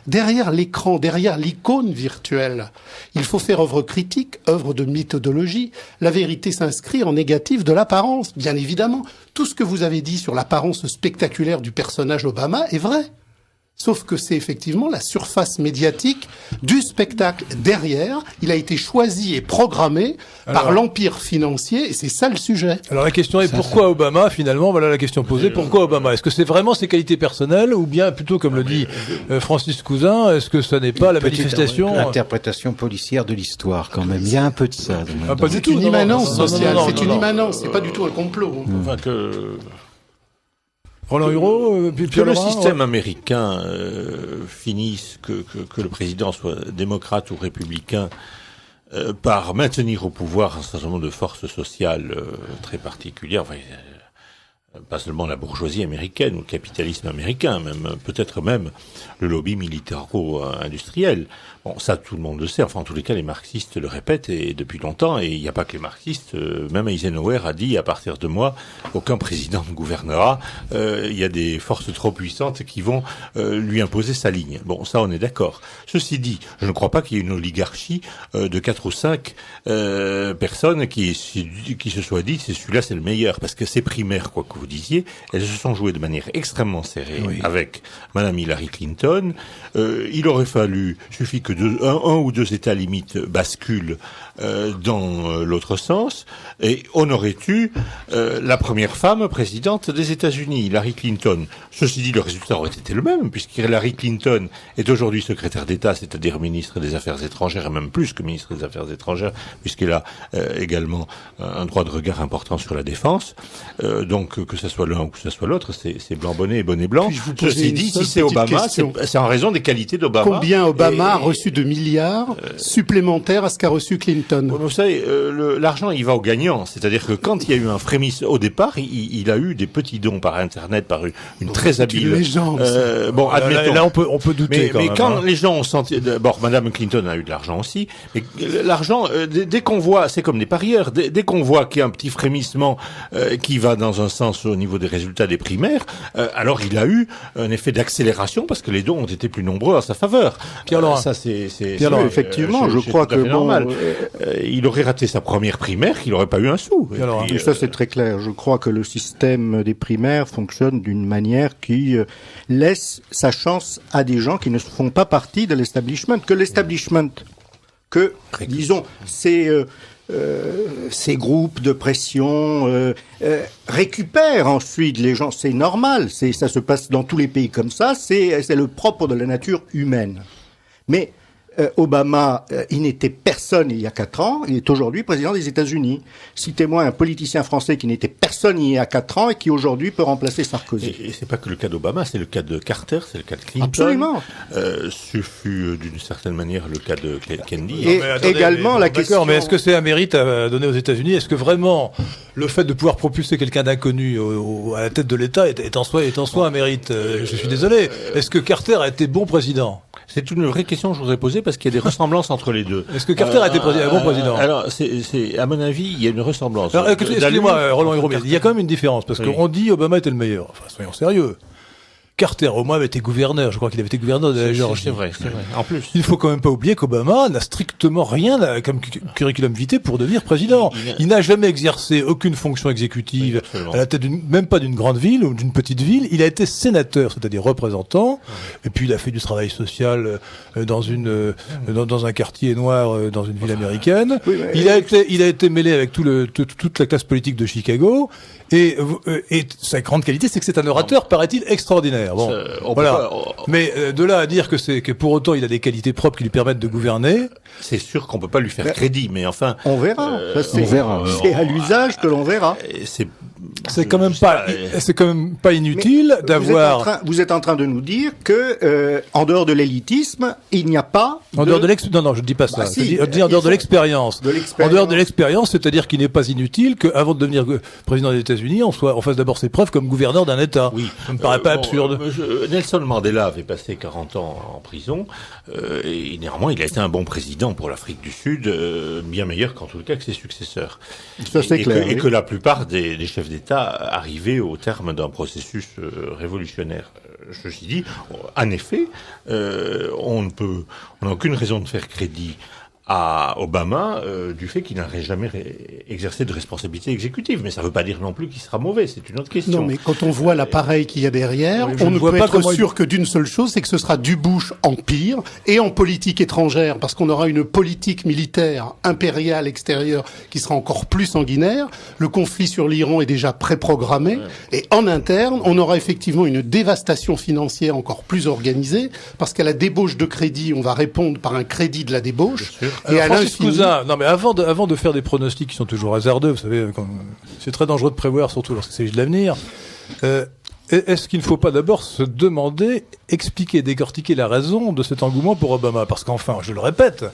derrière l'écran, derrière l'icône virtuelle, il faut faire œuvre critique, œuvre de méthodologie. La vérité s'inscrit en négatif de l'apparence, bien évidemment. Tout ce que vous avez dit sur l'apparence spectaculaire du personnage Obama est vrai. Sauf que c'est effectivement la surface médiatique du spectacle. Derrière, il a été choisi et programmé par l'empire financier, et c'est ça le sujet. Alors la question est pourquoi Obama, finalement, voilà la question posée, pourquoi Obama? Est-ce que c'est vraiment ses qualités personnelles, ou bien plutôt, comme le dit Francis Cousin, est-ce que ça n'est pas la manifestation... L'interprétation policière de l'histoire, quand même. Il y a un peu de ça. Pas du tout. C'est une immanence sociale, c'est une immanence, c'est pas du tout un complot. Enfin que... Roland Hureau, que le système américain finisse, que le président soit démocrate ou républicain, par maintenir au pouvoir un certain nombre de forces sociales très particulières, enfin, pas seulement la bourgeoisie américaine ou le capitalisme américain, même peut-être même le lobby militaro-industriel. Bon, ça tout le monde le sait, enfin en tous les cas les marxistes le répètent et depuis longtemps, et il n'y a pas que les marxistes, même Eisenhower a dit à partir de moi, aucun président ne gouvernera, il y a des forces trop puissantes qui vont lui imposer sa ligne. Bon, ça on est d'accord. Ceci dit, je ne crois pas qu'il y ait une oligarchie de 4 ou 5 personnes qui se soient dit c'est celui-là c'est le meilleur, parce que ces primaires, quoi que vous disiez, elles se sont jouées de manière extrêmement serrée avec Madame Hillary Clinton. Il aurait suffit que un ou deux États limites basculent dans l'autre sens, et on aurait eu la première femme présidente des États-Unis, Hillary Clinton. Ceci dit, le résultat aurait été le même, puisqu'Hillary Clinton est aujourd'hui secrétaire d'État, c'est-à-dire ministre des Affaires étrangères, et même plus que ministre des Affaires étrangères, puisqu'elle a également un droit de regard important sur la défense. Donc, que ce soit l'un ou que ce soit l'autre, c'est blanc bonnet et bonnet blanc. Ceci dit, si c'est Obama, c'est en raison des qualités d'Obama. Combien Obama a reçu de milliards supplémentaires à ce qu'a reçu Clinton? Vous savez, l'argent, il va aux gagnants. C'est-à-dire que quand il y a eu un frémisse au départ, il a eu des petits dons par Internet, par une très habile... légende. Bon, admettons. Là, on peut douter mais quand même, les gens ont senti... Bon, Madame Clinton a eu de l'argent aussi, mais l'argent, dès qu'on voit, c'est comme des parieurs, dès qu'on voit qu'il y a un petit frémissement qui va dans un sens au niveau des résultats des primaires, alors il a eu un effet d'accélération parce que les dons ont été plus nombreux en sa faveur. Pierre Laurent. Ça, c'est effectivement, je crois que normal. Il aurait raté sa première primaire, qu'il n'aurait pas eu un sou. Et ça, c'est très clair. Je crois que le système des primaires fonctionne d'une manière qui laisse sa chance à des gens qui ne font pas partie de l'establishment. Disons, ces groupes de pression récupèrent ensuite les gens. C'est normal. Ça se passe dans tous les pays comme ça. C'est le propre de la nature humaine. Mais Obama, il n'était personne il y a 4 ans, il est aujourd'hui président des États-Unis. Citez-moi un politicien français qui n'était personne il y a 4 ans et qui aujourd'hui peut remplacer Sarkozy. Et c'est pas que le cas d'Obama, c'est le cas de Carter, c'est le cas de Clinton. Absolument. Ce fut d'une certaine manière le cas de Kennedy. Et également la question... D'accord, mais est-ce que c'est un mérite à donner aux États-Unis? Est-ce que vraiment le fait de pouvoir propulser quelqu'un d'inconnu à la tête de l'État est en soi un mérite? Je suis désolé. Est-ce que Carter a été bon président? C'est une vraie question que je voudrais poser parce qu'il y a des ressemblances entre les deux. Est-ce que Carter a été un bon président? Alors, à mon avis, il y a une ressemblance. Alors, excusez-moi, Roland Hureau, il y a quand même une différence parce qu'on dit Obama était le meilleur. Enfin, soyons sérieux. Carter, au moins, avait été gouverneur. Je crois qu'il avait été gouverneur de la Géorgie. C'est vrai. En plus. Il ne faut quand même pas oublier qu'Obama n'a strictement rien comme curriculum vitae pour devenir président. Il n'a jamais exercé aucune fonction exécutive à la tête même pas d'une grande ville ou d'une petite ville. Il a été sénateur, c'est-à-dire représentant. Et puis, il a fait du travail social dans un quartier noir dans une ville américaine. Oui, il a été mêlé avec toute la classe politique de Chicago. Et sa grande qualité, c'est que c'est un orateur, paraît-il, extraordinaire. fonctionnaire. Bon, On peut voilà. pas- Mais de là à dire que pour autant il a des qualités propres qui lui permettent de gouverner, C'est sûr qu'on peut pas lui faire Mais- crédit, mais enfin, On verra. Ça, c'est, on verra, oui. c'est à l'usage que l'on verra. c'est quand même pas inutile d'avoir. Vous êtes en train de nous dire que en dehors de l'élitisme, il n'y a pas En dehors de non, je ne dis pas ça. Bah, si, je dis en dehors de l'expérience. de En dehors de l'expérience, c'est-à-dire qu'il n'est pas inutile qu'avant de devenir président des États-Unis, on fasse d'abord ses preuves comme gouverneur d'un État. oui. Ça me paraît pas absurde. Nelson Mandela avait passé 40 ans en prison, et néanmoins, il a été un bon président pour l'Afrique du Sud, bien meilleur qu'en tout cas que ses successeurs. Ça, c'est et clair, Que, et oui. que la plupart des chefs d'État arrivaient au terme d'un processus révolutionnaire. Ceci dit, en effet, on n'a aucune raison de faire crédit à Obama du fait qu'il n'aurait jamais exercé de responsabilité exécutive. Mais ça ne veut pas dire non plus qu'il sera mauvais, c'est une autre question. Non, mais quand on voit l'appareil qu'il y a derrière, je on ne ne vois peut pas être comment sûr que d'une seule chose, c'est que ce sera du Bush en pire et en politique étrangère, parce qu'on aura une politique militaire impériale extérieure qui sera encore plus sanguinaire. Le conflit sur l'Iran est déjà préprogrammé. Et en interne, on aura effectivement une dévastation financière encore plus organisée, parce qu'à la débauche de crédit, on va répondre par un crédit de la débauche. Et Alors, à Francis l'infini, Cousin, non mais avant de faire des pronostics qui sont toujours hasardeux, vous savez, c'est très dangereux de prévoir, surtout lorsqu'il s'agit de l'avenir. Est-ce qu'il ne faut pas d'abord se demander, expliquer, décortiquer la raison de cet engouement pour Obama? Parce qu'enfin, je le répète,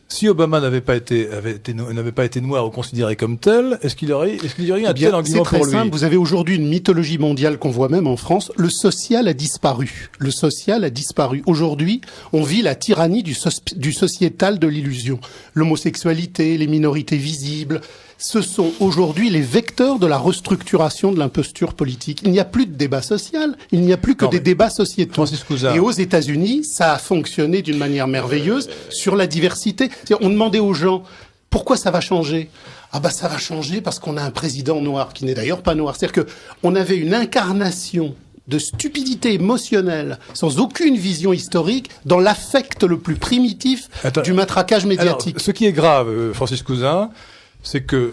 si Obama n'avait pas été noir ou considéré comme tel, est-ce qu'il y aurait eu un Eh bien, tel c'est engouement très pour lui? simple. Vous avez aujourd'hui une mythologie mondiale qu'on voit même en France. Le social a disparu. Le social a disparu. Aujourd'hui, on vit la tyrannie du sociétal de l'illusion. L'homosexualité, les minorités visibles, ce sont aujourd'hui les vecteurs de la restructuration de l'imposture politique. Il n'y a plus de débat social, il n'y a plus que Non, des mais débats sociétaux. Francis Cousin. Et aux États-Unis, ça a fonctionné d'une manière merveilleuse sur la diversité. C'est-à-dire, on demandait aux gens, pourquoi ça va changer? Ah bah ça va changer parce qu'on a un président noir, qui n'est d'ailleurs pas noir. C'est-à-dire que on avait une incarnation de stupidité émotionnelle, sans aucune vision historique, dans l'affect le plus primitif du matraquage médiatique. Alors, ce qui est grave, Francis Cousin, c'est que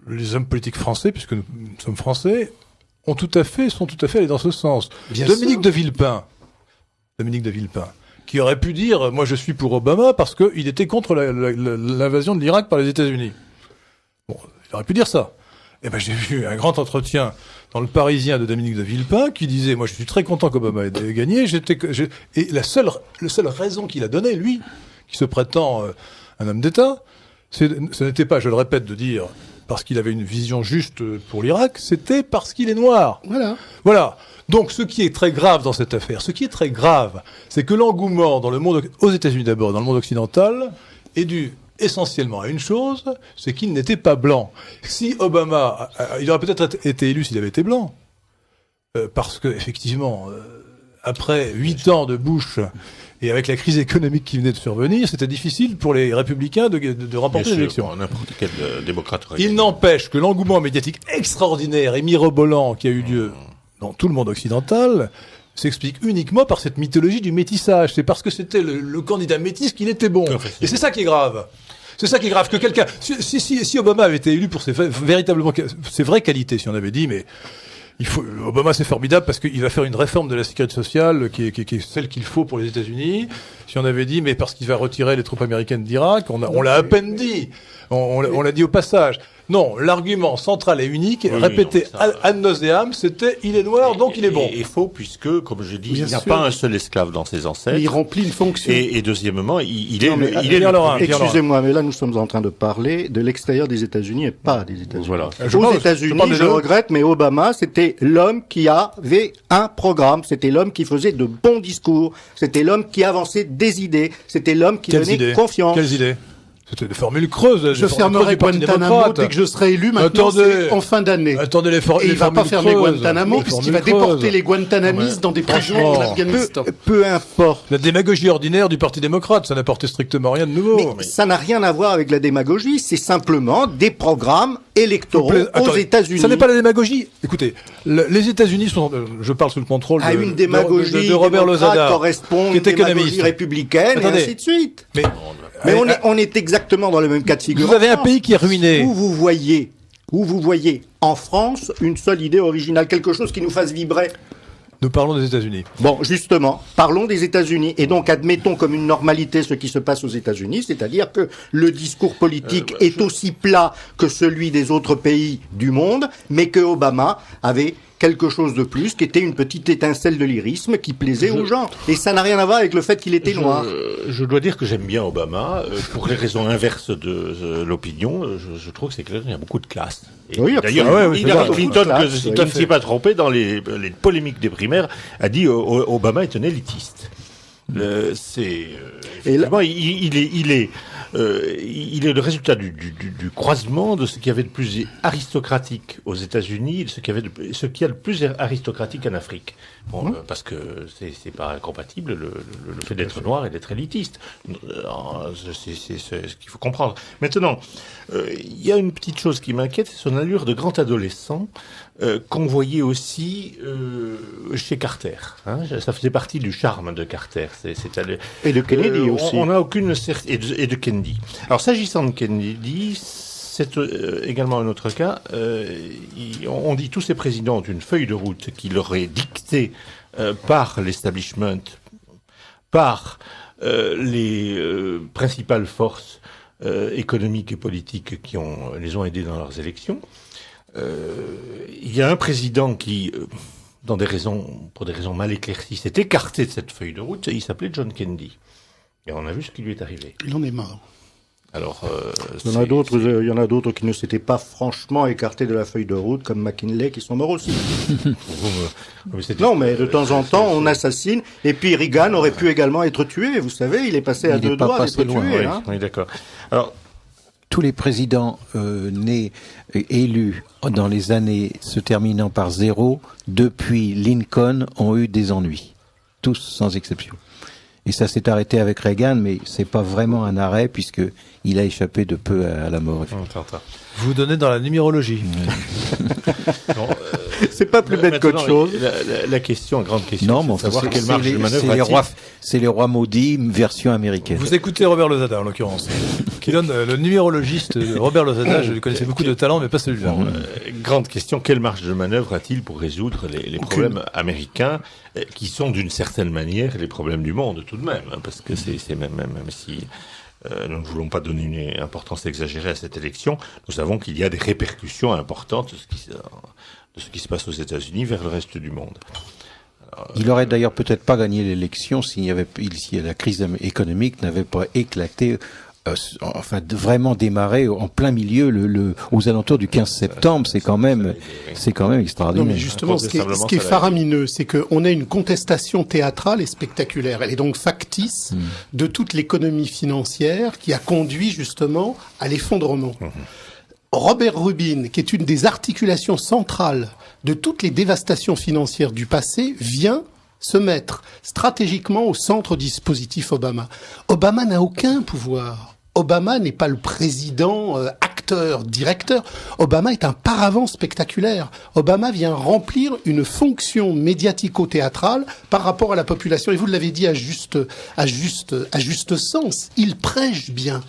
les hommes politiques français, puisque nous sommes français, sont tout à fait allés dans ce sens. Bien Dominique sûr. de Villepin, qui aurait pu dire, moi je suis pour Obama parce qu'il était contre l'invasion de l'Irak par les États-Unis. Bon, il aurait pu dire ça. Eh ben, j'ai vu un grand entretien dans le Parisien de Dominique de Villepin qui disait, moi je suis très content qu'Obama ait gagné, et la seule raison qu'il a donnée, lui, qui se prétend un homme d'État, ce n'était pas, je le répète, de dire parce qu'il avait une vision juste pour l'Irak, c'était parce qu'il est noir. Voilà. Donc, ce qui est très grave dans cette affaire, c'est que l'engouement dans le monde, aux États-Unis d'abord, dans le monde occidental, est dû essentiellement à une chose, c'est qu'il n'était pas blanc. Si Obama, il aurait peut-être été élu s'il avait été blanc, parce que effectivement, après 8 ans de Bush et avec la crise économique qui venait de survenir, c'était difficile pour les républicains de remporter l'élection. N'importe quel démocrate. Il n'empêche que l'engouement médiatique extraordinaire et mirobolant qui a eu lieu dans tout le monde occidental s'explique uniquement par cette mythologie du métissage. C'est parce que c'était le candidat métis qu'il était bon. Et c'est ça qui est grave. C'est ça qui est grave, que quelqu'un... Si Obama avait été élu pour véritablement ses vraies qualités, si on avait dit, mais Obama c'est formidable parce qu'il va faire une réforme de la sécurité sociale qui est celle qu'il faut pour les États-Unis. Si on avait dit, mais parce qu'il va retirer les troupes américaines d'Irak, on l'a à peine dit. On l'a dit au passage. Non, l'argument central et unique, répété ad nauseam, c'était il est noir, donc il est bon. Et faux, puisque, comme je dis, Bien il n'y a sûr. pas un seul esclave dans ses ancêtres. Mais il remplit une fonction. Et deuxièmement, il est Non, mais, Pierre Laurent, excusez-moi, mais là nous sommes en train de parler de l'extérieur des États-Unis et pas des États-Unis. Voilà. Aux États-Unis, je regrette, mais Obama, c'était l'homme qui avait un programme, c'était l'homme qui faisait de bons discours, c'était l'homme qui avançait des idées, c'était l'homme qui donnait confiance. Quelles idées? C'était des formules creuses. Je fermerai Guantanamo dès que je serai élu. Maintenant, c'est en fin d'année. Attendez, Et il va pas fermer Guantanamo puisqu'il va déporter les Guantanamistes dans des prisons en Afghanistan. Peu importe. La démagogie ordinaire du Parti démocrate, ça n'apportait strictement rien de nouveau. Mais ça n'a rien à voir avec la démagogie, c'est simplement des programmes électoraux aux États-Unis. Ça n'est pas la démagogie. Écoutez, les États-unis sont, je parle sous le contrôle à une démagogie de Robert démocrate Lozada, correspond à qui une est démagogie économiste. républicaine, Attendez. et ainsi de suite. Mais on est exactement dans le même cas de figure. vous avez un pays qui est ruiné. Où vous voyez en France une seule idée originale, quelque chose qui nous fasse vibrer. Nous parlons des États-Unis. Bon, justement, parlons des États-Unis. Et donc, admettons comme une normalité ce qui se passe aux États-Unis, c'est-à-dire que le discours politique est aussi plat que celui des autres pays du monde, mais que Obama avait quelque chose de plus, qui était une petite étincelle de lyrisme qui plaisait aux gens. Et ça n'a rien à voir avec le fait qu'il était noir. Je dois dire que j'aime bien Obama, pour les raisons inverses de l'opinion. Je trouve que c'est clair, il y a beaucoup de classe. Et Oui, d'ailleurs, oui, Hillary c'est Clinton, ça, qui ne s'y est pas trompé dans les polémiques des primaires, a dit Obama est un élitiste. Effectivement, il est le résultat du croisement de ce qu'il y avait de plus aristocratique aux États-Unis et de ce qu'il y a de plus aristocratique en Afrique. Bon, parce que c'est pas incompatible le fait d'être noir et d'être élitiste. C'est ce qu'il faut comprendre. Maintenant, il y a une petite chose qui m'inquiète, c'est son allure de grand adolescent qu'on voyait aussi chez Carter. Hein, ça faisait partie du charme de Carter. Et de Kennedy aussi. On n'a aucune et de Kennedy. Alors s'agissant de Kennedy, c'est également un autre cas. On dit tous ces présidents ont une feuille de route qui leur est dictée par l'establishment, par les principales forces économiques et politiques qui les ont aidés dans leurs élections. Il y a un président qui, pour des raisons mal éclaircies, s'est écarté de cette feuille de route. Il s'appelait John Kennedy. Et on a vu ce qui lui est arrivé. Il en est mort. Alors, il y en a d'autres qui ne s'étaient pas franchement écartés de la feuille de route, comme McKinley, qui sont morts aussi. Non, mais de temps en temps, on assassine. Et puis Reagan aurait pu également être tué. Vous savez, il est passé à deux doigts d'être tué. Oui, d'accord. Alors, tous les présidents nés élus dans les années se terminant par 0, depuis Lincoln, ont eu des ennuis. Tous, sans exception. Et ça s'est arrêté avec Reagan, mais c'est pas vraiment un arrêt, puisque il a échappé de peu à la mort. Vous donnez dans la numérologie. C'est pas plus bête qu'autre chose. La grande question, non, c'est de savoir quelle marge de manœuvre c'est les rois maudits, version américaine. Vous écoutez Robert Lozada, en l'occurrence, qui donne le numérologiste Robert Lozada. Je lui connaissais beaucoup de talent, mais pas celui-là. Grande question, quelle marge de manœuvre a-t-il pour résoudre les problèmes américains, qui sont d'une certaine manière les problèmes du monde tout de même, hein, parce que c'est même si nous ne voulons pas donner une importance exagérée à cette élection, nous savons qu'il y a des répercussions importantes de ce qui se passe aux États-Unis vers le reste du monde. Il aurait d'ailleurs peut-être pas gagné l'élection si la crise économique n'avait pas éclaté, vraiment démarré en plein milieu aux alentours du 15 septembre. C'est quand même extraordinaire. Non, mais justement, ce qui est faramineux, c'est qu'on a une contestation théâtrale et spectaculaire. Elle est donc factice de toute l'économie financière qui a conduit justement à l'effondrement. Robert Rubin, qui est une des articulations centrales de toutes les dévastations financières du passé, vient se mettre stratégiquement au centre du dispositif Obama. Obama n'a aucun pouvoir. Obama n'est pas le président, acteur, directeur. Obama est un paravent spectaculaire. Obama vient remplir une fonction médiatico-théâtrale par rapport à la population. Et vous l'avez dit à juste sens. Il prêche bien.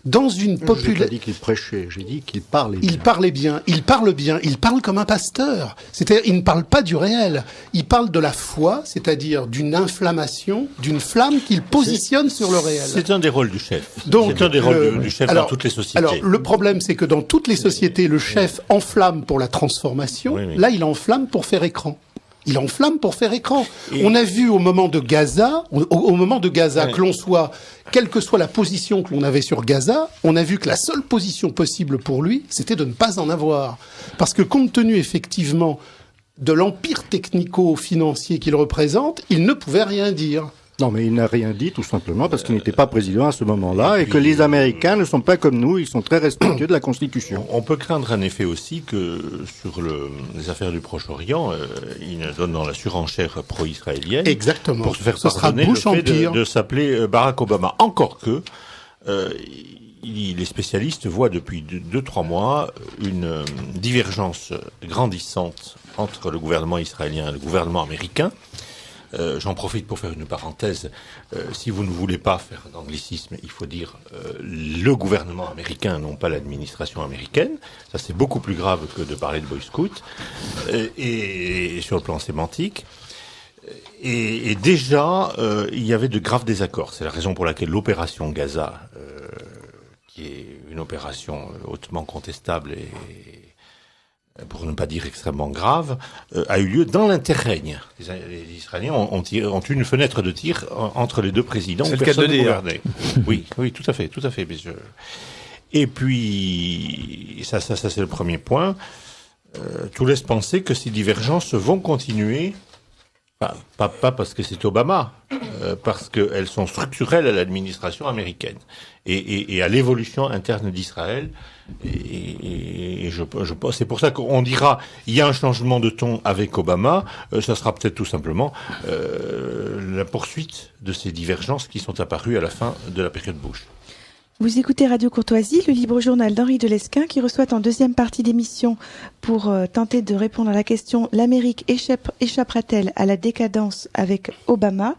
Dans une population. J'ai pas dit qu'il prêchait, j'ai dit qu'il parlait bien. Il parlait bien, il parle bien, il parle comme un pasteur. C'est-à-dire, il ne parle pas du réel. Il parle de la foi, c'est-à-dire d'une inflammation, d'une flamme qu'il positionne sur le réel. C'est un des rôles du chef. C'est un des rôles du chef dans toutes les sociétés. Alors, le problème, c'est que dans toutes les sociétés, le chef enflamme pour la transformation. Oui. Là, il enflamme pour faire écran. Il enflamme pour faire écran. On a vu au moment de Gaza, que l'on soit, quelle que soit la position que l'on avait sur Gaza, on a vu que la seule position possible pour lui, c'était de ne pas en avoir. Parce que compte tenu effectivement de l'empire technico-financier qu'il représente, il ne pouvait rien dire. Non, mais il n'a rien dit, tout simplement, parce qu'il n'était pas président à ce moment-là, et que les Américains ne sont pas comme nous, ils sont très respectueux de la Constitution. On peut craindre en effet aussi que, sur les affaires du Proche-Orient, il ne donne dans la surenchère pro-israélienne. Exactement. Pour se faire pardonner le fait de s'appeler Barack Obama. Encore que, les spécialistes voient depuis 2-3 mois une divergence grandissante entre le gouvernement israélien et le gouvernement américain. J'en profite pour faire une parenthèse. Si vous ne voulez pas faire d'anglicisme, il faut dire le gouvernement américain, non pas l'administration américaine. Ça, c'est beaucoup plus grave que de parler de Boy Scout. Et sur le plan sémantique. Et déjà, il y avait de graves désaccords. C'est la raison pour laquelle l'opération Gaza, qui est une opération hautement contestable et pour ne pas dire extrêmement grave, a eu lieu dans l'interrègne. Les Israéliens ont eu une fenêtre de tir entre les deux présidents. C'est le cas de dire. Oui, tout à fait. Mais Et puis, ça c'est le premier point. Tout laisse penser que ces divergences vont continuer. Pas parce que c'est Obama, parce qu'elles sont structurelles à l'administration américaine et à l'évolution interne d'Israël. Et c'est pour ça qu'on dira il y a un changement de ton avec Obama. Ça sera peut-être tout simplement la poursuite de ces divergences qui sont apparues à la fin de la période Bush. Vous écoutez Radio Courtoisie, le libre journal d'Henri de Lesquen qui reçoit en deuxième partie d'émission pour tenter de répondre à la question « L'Amérique échappera-t-elle à la décadence avec Obama ?»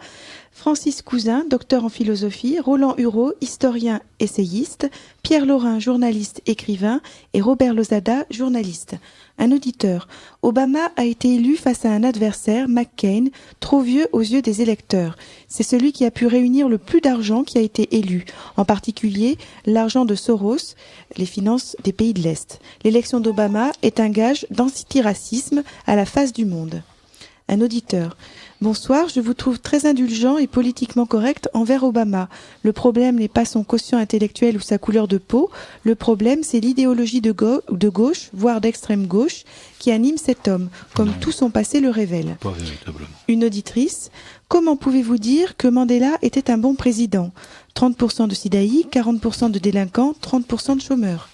Francis Cousin, docteur en philosophie, Roland Hureau, historien essayiste, Pierre Laurin, journaliste écrivain et Robert Lozada, journaliste. Un auditeur. Obama a été élu face à un adversaire, McCain, trop vieux aux yeux des électeurs. C'est celui qui a pu réunir le plus d'argent qui a été élu, en particulier l'argent de Soros, les finances des pays de l'Est. L'élection d'Obama est un gage d'antiracisme à la face du monde. Un auditeur. Bonsoir, je vous trouve très indulgent et politiquement correct envers Obama. Le problème n'est pas son quotient intellectuel ou sa couleur de peau. Le problème, c'est l'idéologie de gauche, voire d'extrême gauche, qui anime cet homme, comme tout son passé le révèle. Pas véritablement. Une auditrice. Comment pouvez-vous dire que Mandela était un bon président ? 30% de sidaïs, 40% de délinquants, 30% de chômeurs.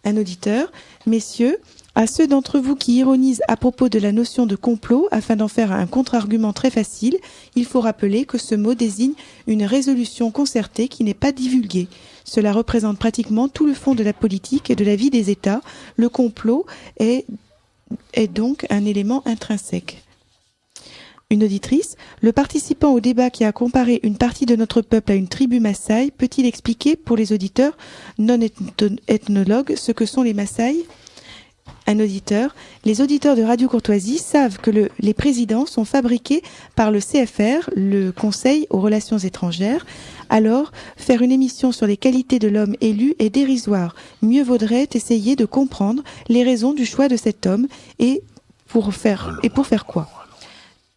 Un auditeur. Messieurs, à ceux d'entre vous qui ironisent à propos de la notion de complot afin d'en faire un contre-argument très facile, il faut rappeler que ce mot désigne une résolution concertée qui n'est pas divulguée. Cela représente pratiquement tout le fond de la politique et de la vie des États. Le complot est donc un élément intrinsèque. Une auditrice, le participant au débat qui a comparé une partie de notre peuple à une tribu Maasai peut-il expliquer pour les auditeurs non ethnologues ce que sont les Maasai ? Un auditeur. Les auditeurs de Radio Courtoisie savent que les présidents sont fabriqués par le CFR, le Conseil aux relations étrangères. Alors, faire une émission sur les qualités de l'homme élu est dérisoire. Mieux vaudrait essayer de comprendre les raisons du choix de cet homme et pour faire quoi ?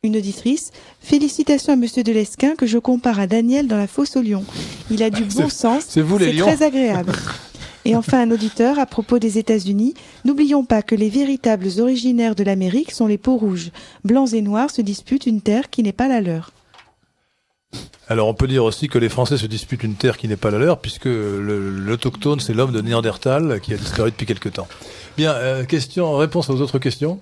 Une auditrice. Félicitations à Monsieur de Lesquen que je compare à Daniel dans La Fosse aux Lions. Il a du bon sens. C'est vous les lions. C'est très agréable. Et enfin, un auditeur à propos des États-Unis. N'oublions pas que les véritables originaires de l'Amérique sont les peaux rouges. Blancs et noirs se disputent une terre qui n'est pas la leur. Alors on peut dire aussi que les Français se disputent une terre qui n'est pas la leur, puisque l'autochtone, c'est l'homme de Néandertal qui a disparu depuis quelque temps. Bien, réponse aux autres questions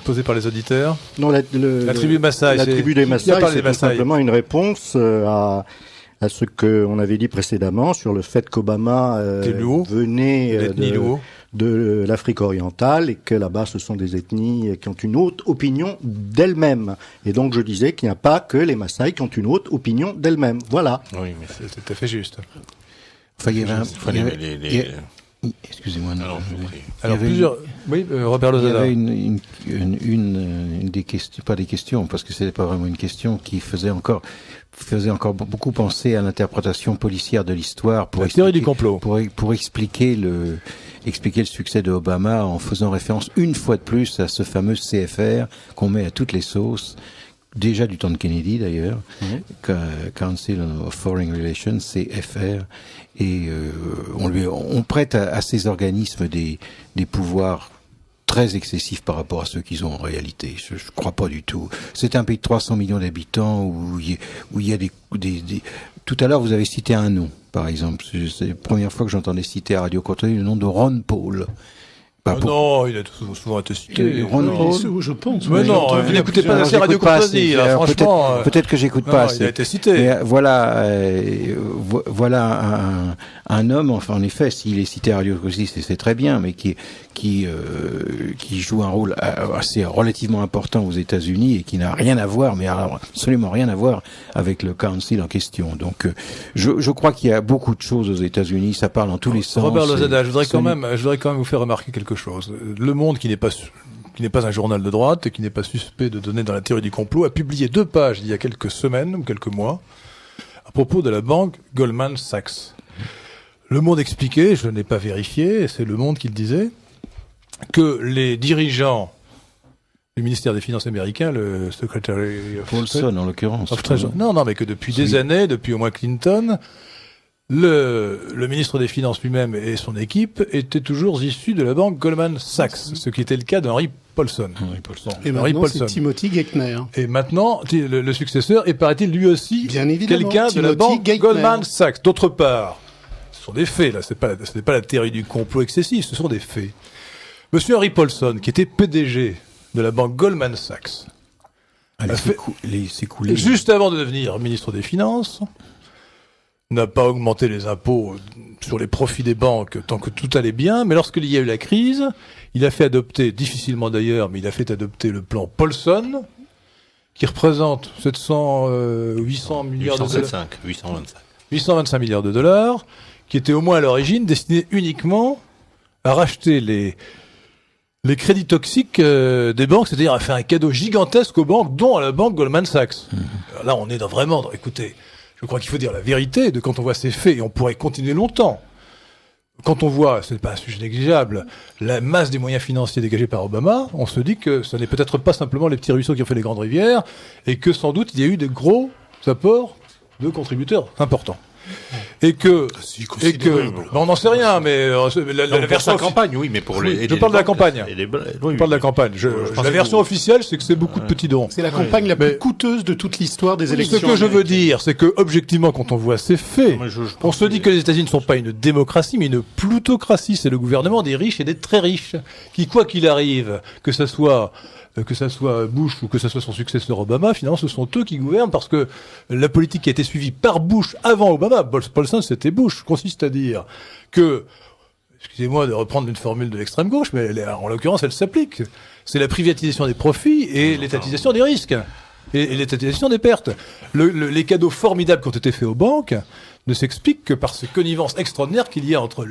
posées par les auditeurs. Non, la tribu Maasai. La tribu des Maasai, c'est tout simplement une réponse à ce qu'on avait dit précédemment sur le fait qu'Obama venait de l'Afrique orientale et que là-bas ce sont des ethnies qui ont une haute opinion d'elles-mêmes. Et donc je disais qu'il n'y a pas que les Maasai qui ont une haute opinion d'elles-mêmes. Voilà. Oui, mais c'est tout à fait juste. Enfin, il y avait excusez-moi. Alors plusieurs. Oui, Robert Lozada. Il y avait une des questions, pas des questions, parce que c'était pas vraiment une question, qui faisait encore beaucoup penser à l'interprétation policière de l'histoire pour théorie du complot. Pour expliquer le succès de Obama en faisant référence une fois de plus à ce fameux CFR qu'on met à toutes les sauces. Déjà du temps de Kennedy d'ailleurs, Council of Foreign Relations, CFR, et on prête à ces organismes des pouvoirs très excessifs par rapport à ceux qu'ils ont en réalité. Je crois pas du tout. C'est un pays de 300 millions d'habitants où il y a des Tout à l'heure, vous avez cité un nom, par exemple. C'est la première fois que j'entendais citer à Radio Courtoisie le nom de Ron Paul. Non, il a souvent été cité. Ron Paul, je pense. Mais non, vous n'écoutez pas assez Radio Courtoisie, là, franchement. Peut-être que j'écoute pas assez. Il a été cité. Mais voilà un homme, enfin, en effet, s'il est cité à Radio Courtoisie, c'est très bien, mais qui joue un rôle assez relativement important aux États-Unis et qui n'a rien à voir, mais absolument rien à voir avec le Council en question. Donc, je crois qu'il y a beaucoup de choses aux États-Unis. Ça parle dans tous les sens. Robert Lozada, je voudrais quand même vous faire remarquer quelque chose. Le monde qui n'est pas qui n'est pas un journal de droite et qui n'est pas suspect de donner dans la théorie du complot, a publié 2 pages il y a quelques semaines ou quelques mois à propos de la banque Goldman Sachs. Le Monde expliquait, je n'ai pas vérifié, c'est Le Monde qui le disait, que les dirigeants du ministère des Finances américain, le Secretary of Paulson en l'occurrence. Non, mais que depuis des années, depuis au moins Clinton, le ministre des Finances lui-même et son équipe étaient toujours issus de la banque Goldman Sachs, ce qui était le cas d'Henry Paulson. Et maintenant, c'est Timothy Geithner. Et maintenant, le successeur est, paraît-il, lui aussi quelqu'un de la banque Geithner. Goldman Sachs. D'autre part, ce sont des faits, là, ce n'est pas la théorie du complot excessif, ce sont des faits. Monsieur Henry Paulson, qui était PDG de la banque Goldman Sachs, juste avant de devenir ministre des Finances, n'a pas augmenté les impôts sur les profits des banques tant que tout allait bien, mais lorsqu'il y a eu la crise, il a fait adopter, difficilement d'ailleurs, mais il a fait adopter le plan Paulson, qui représente 800 milliards de dollars. 825 milliards de dollars, qui était au moins à l'origine destiné uniquement à racheter les crédits toxiques des banques, c'est-à-dire à faire un cadeau gigantesque aux banques, dont à la banque Goldman Sachs. Là, on est écoutez, je crois qu'il faut dire la vérité de quand on voit ces faits, et on pourrait continuer longtemps. Quand on voit, ce n'est pas un sujet négligeable, la masse des moyens financiers dégagés par Obama, on se dit que ce n'est peut-être pas simplement les petits ruisseaux qui ont fait les grandes rivières, et que sans doute il y a eu des gros apports de contributeurs importants. Et que on n'en sait rien, mais la version campagne, oui, mais pour les. Je parle de la campagne. Je parle de la campagne. La version officielle, c'est que c'est beaucoup de petits dons. C'est la campagne la plus coûteuse de toute l'histoire des élections. Ce que je veux dire, c'est que objectivement, quand on voit ces faits, on se dit que les États-Unis ne sont pas une démocratie, mais une plutocratie. C'est le gouvernement des riches et des très riches, qui, quoi qu'il arrive, que ça soit Bush ou que ce soit son successeur Obama, finalement, ce sont eux qui gouvernent parce que la politique qui a été suivie par Bush avant Obama, Paulson, c'était Bush, consiste à dire que, excusez-moi de reprendre une formule de l'extrême gauche, mais en l'occurrence, elle s'applique. C'est la privatisation des profits et l'étatisation des risques. Et l'étatisation des pertes. Les cadeaux formidables qui ont été faits aux banques ne s'expliquent que par ces connivences extraordinaires qu'il y a entre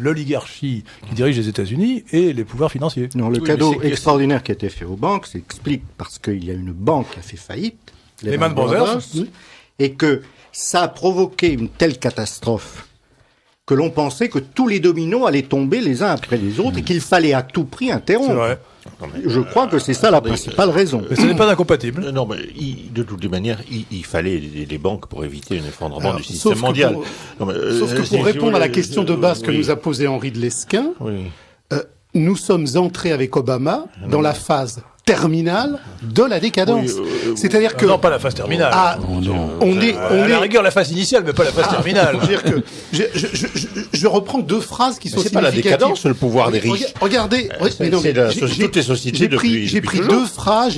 l'oligarchie qui dirige les États-Unis et les pouvoirs financiers. Non, le cadeau extraordinaire qui a été fait aux banques s'explique parce qu'il y a une banque qui a fait faillite, Lehman Brothers, et que ça a provoqué une telle catastrophe que l'on pensait que tous les dominos allaient tomber les uns après les autres et qu'il fallait à tout prix interrompre. C'est vrai. Je crois que c'est ça la principale raison. Mais ce n'est pas incompatible. Non, mais de toutes les manières, il fallait les banques pour éviter un effondrement du système mondial. Sauf que pour répondre à la question de base que nous a posée Henri de Lesquen, nous sommes entrés avec Obama dans la phase terminale de la décadence. C'est-à-dire que... Non, pas la phase terminale. On est à la rigueur la phase initiale, mais pas la phase terminale. C'est-à-dire que je reprends 2 phrases qui sont significatives. C'est pas la décadence, le pouvoir des riches. Regardez, toutes les sociétés j'ai pris 2 phrases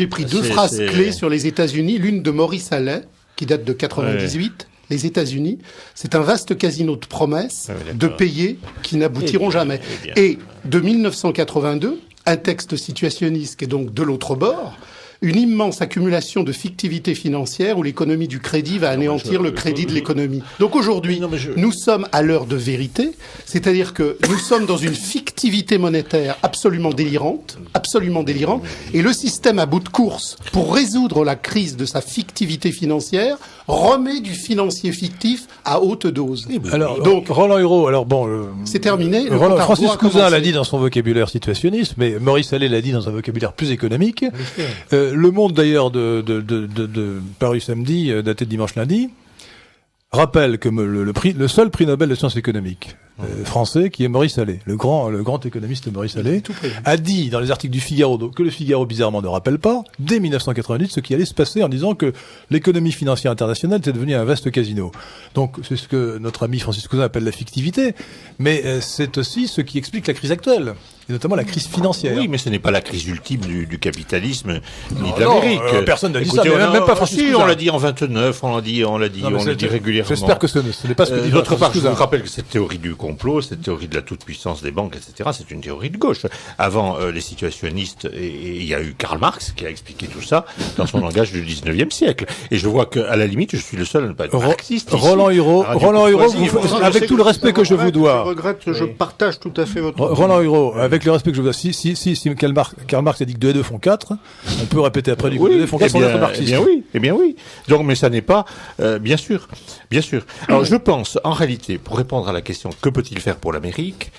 clés sur les États-Unis, l'une de Maurice Allais, qui date de 98. Les États-Unis, c'est un vaste casino de promesses, de payés qui n'aboutiront jamais. Et de 1982, un texte situationniste qui est donc de l'autre bord, une immense accumulation de fictivité financière où l'économie du crédit va anéantir le crédit de l'économie. Donc aujourd'hui, nous sommes à l'heure de vérité, c'est-à-dire que nous sommes dans une fictivité monétaire absolument délirante, et le système à bout de course, pour résoudre la crise de sa fictivité financière, remet du financier fictif à haute dose. Alors, donc Roland Hureau, c'est terminé. Francis Cousin l'a dit dans son vocabulaire situationniste, mais Maurice Allais l'a dit dans un vocabulaire plus économique. Le Monde d'ailleurs paru samedi, daté de dimanche lundi, rappelle que le seul prix Nobel de sciences économiques français, qui est Maurice Allais, le grand économiste Maurice Allais, a dit dans les articles du Figaro, que le Figaro bizarrement ne rappelle pas, dès 1998, ce qui allait se passer en disant que l'économie financière internationale était devenue un vaste casino. Donc c'est ce que notre ami Francis Cousin appelle la fictivité, mais c'est aussi ce qui explique la crise actuelle, et notamment la crise financière. Oui, mais ce n'est pas la crise ultime du capitalisme ni de l'Amérique. Personne n'a dit ça, même pas Francis Cousin. On l'a dit en 29, on l'a dit régulièrement. J'espère que ce n'est pas ce que dit d'autre part, je vous rappelle que cette théorie du complot, cette théorie de la toute-puissance des banques, etc., c'est une théorie de gauche. Avant les situationnistes, et il y a eu Karl Marx qui a expliqué tout ça dans son langage du 19e siècle. Et je vois qu'à la limite, je suis le seul à ne pas être marxiste. Roland Hureau, avec tout le respect que je vous dois. Je regrette, je partage tout à fait votre... Roland Hureau, avec le respect que je vous donne, si Karl Marx a dit que 2 et 2 font 4, on peut répéter après lui que 2 et 2 font 4 sans être marxiste. Eh bien oui. Donc, mais ça n'est pas, bien sûr. Alors, je pense, en réalité, pour répondre à la question, que peut-il faire pour l'Amérique?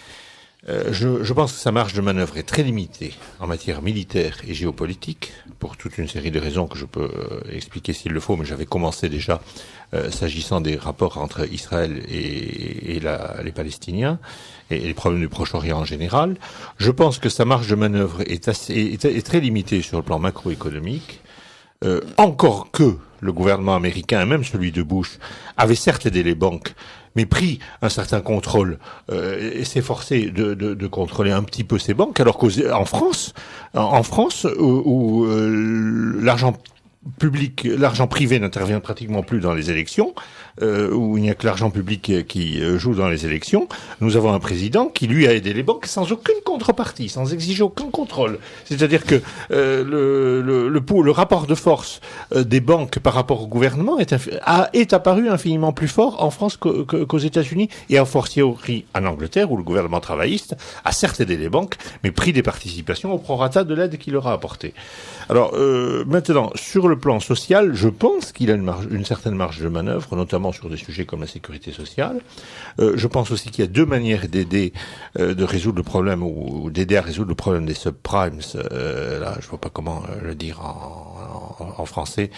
Je pense que sa marge de manœuvre est très limitée en matière militaire et géopolitique, pour toute une série de raisons que je peux expliquer s'il le faut, mais j'avais commencé déjà s'agissant des rapports entre Israël et les Palestiniens et les problèmes du Proche-Orient en général. Je pense que sa marge de manœuvre est très limitée sur le plan macroéconomique, encore que le gouvernement américain, et même celui de Bush, avait certes aidé les banques, mais pris un certain contrôle et s'est forcé de contrôler un petit peu ces banques, alors qu'en France, où l'argent privé n'intervient pratiquement plus dans les élections, où il n'y a que l'argent public qui joue dans les élections, nous avons un président qui, lui, a aidé les banques sans aucune contrepartie, sans exiger aucun contrôle. C'est-à-dire que le rapport de force des banques par rapport au gouvernement est apparu infiniment plus fort en France qu'aux États-Unis, et a fortiori en Angleterre, où le gouvernement travailliste a certes aidé les banques, mais pris des participations au prorata de l'aide qu'il leur a apportée. Alors, maintenant, sur le plan social, je pense qu'il a une certaine marge de manœuvre, notamment sur des sujets comme la sécurité sociale. Je pense aussi qu'il y a 2 manières d'aider, de résoudre le problème, ou d'aider à résoudre le problème des subprimes. Là, je vois pas comment le dire en français.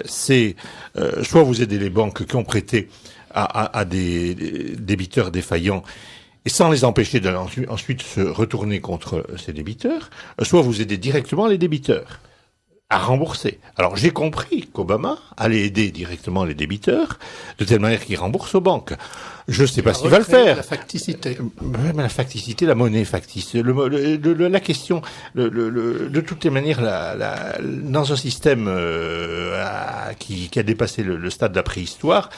C'est soit vous aidez les banques qui ont prêté à des débiteurs défaillants, et sans les empêcher ensuite se retourner contre ces débiteurs, soit vous aidez directement les débiteurs à rembourser. Alors j'ai compris qu'Obama allait aider directement les débiteurs, de telle manière qu'ils remboursent aux banques. Je ne sais pas s'il va le faire. La facticité. Mais la facticité, la monnaie factice. La question, de toutes les manières, dans un système qui a dépassé le stade de la préhistoire,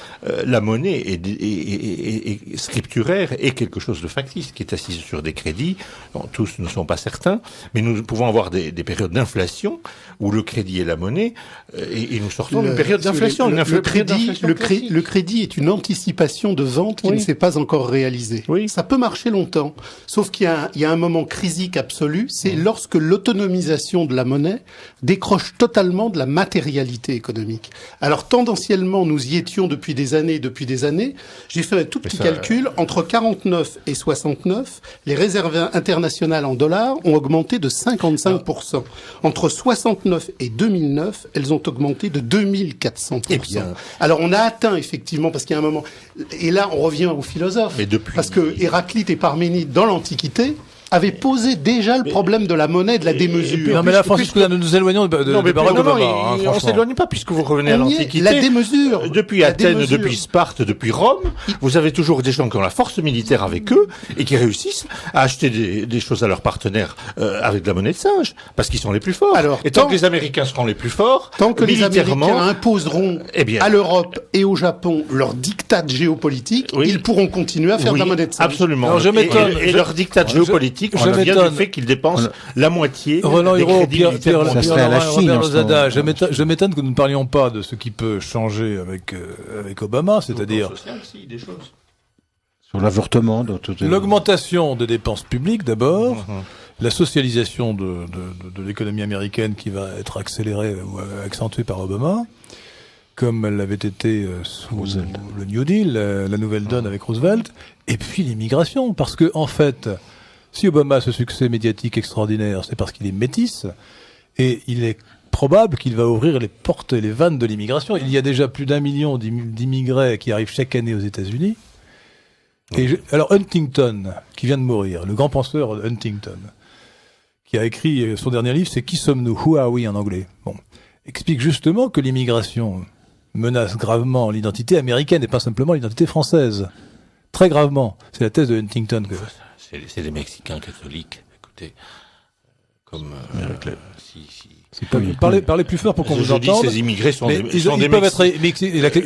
la monnaie est scripturaire et quelque chose de factice, qui est assise sur des crédits, dont tous ne sont pas certains, mais nous pouvons avoir des périodes d'inflation où le crédit est la monnaie, et nous sortons d'une période d'inflation. Le crédit est une anticipation de vente qui ne s'est pas encore réalisée. Oui. Ça peut marcher longtemps, sauf qu'il y a un moment crisique absolu, c'est lorsque l'autonomisation de la monnaie décroche totalement de la matérialité économique. Alors tendanciellement, nous y étions depuis des années. J'ai fait un tout petit calcul. Entre 49 et 69, les réserves internationales en dollars ont augmenté de 55%. Entre 69 et 2009, elles ont augmenté de 2400%. Eh bien. Alors on a atteint effectivement, parce qu'il y a un moment, et là on revient aux philosophes, parce que Héraclite et Parménide dans l'Antiquité avait posé déjà le problème de la monnaie, de la démesure. Non mais là, Francis Cousin, nous nous éloignons de Barack Obama. On ne s'éloigne pas, puisque vous revenez à l'Antiquité. La démesure. Depuis Athènes, depuis Sparte, depuis Rome, vous avez toujours des gens qui ont la force militaire avec eux et qui réussissent à acheter des choses à leurs partenaires avec de la monnaie de singe, parce qu'ils sont les plus forts. Alors, et tant que les Américains seront les plus forts, tant que les Américains imposeront à l'Europe et au Japon leur diktat géopolitique, ils pourront continuer à faire de la monnaie de singe. Absolument. Alors, je m'étonne. Et leur diktat géopolitique, on a bien du fait qu'ils dépensent la moitié Roland des Hiro, crédits militaires. Ça serait à la Chine. Je m'étonne que nous ne parlions pas de ce qui peut changer avec Obama, c'est-à-dire sur l'avortement, l'augmentation des dépenses publiques d'abord, la socialisation de l'économie américaine qui va être accélérée ou accentuée par Obama, comme elle l'avait été sous le New Deal, la nouvelle donne avec Roosevelt, et puis l'immigration, parce que en fait, si Obama a ce succès médiatique extraordinaire, c'est parce qu'il est métis, et il est probable qu'il va ouvrir les portes et les vannes de l'immigration. Il y a déjà plus d'1 million d'immigrés qui arrivent chaque année aux États-Unis. Alors Huntington, qui vient de mourir, le grand penseur Huntington, qui a écrit son dernier livre, c'est « Qui sommes-nous » ? « Who are we » en anglais. Bon, explique justement que l'immigration menace gravement l'identité américaine et pas simplement l'identité française. Très gravement. C'est la thèse de Huntington. C'est les Mexicains catholiques, écoutez, comme parlez plus fort pour qu'on vous entende. Ces immigrés sont des peuvent être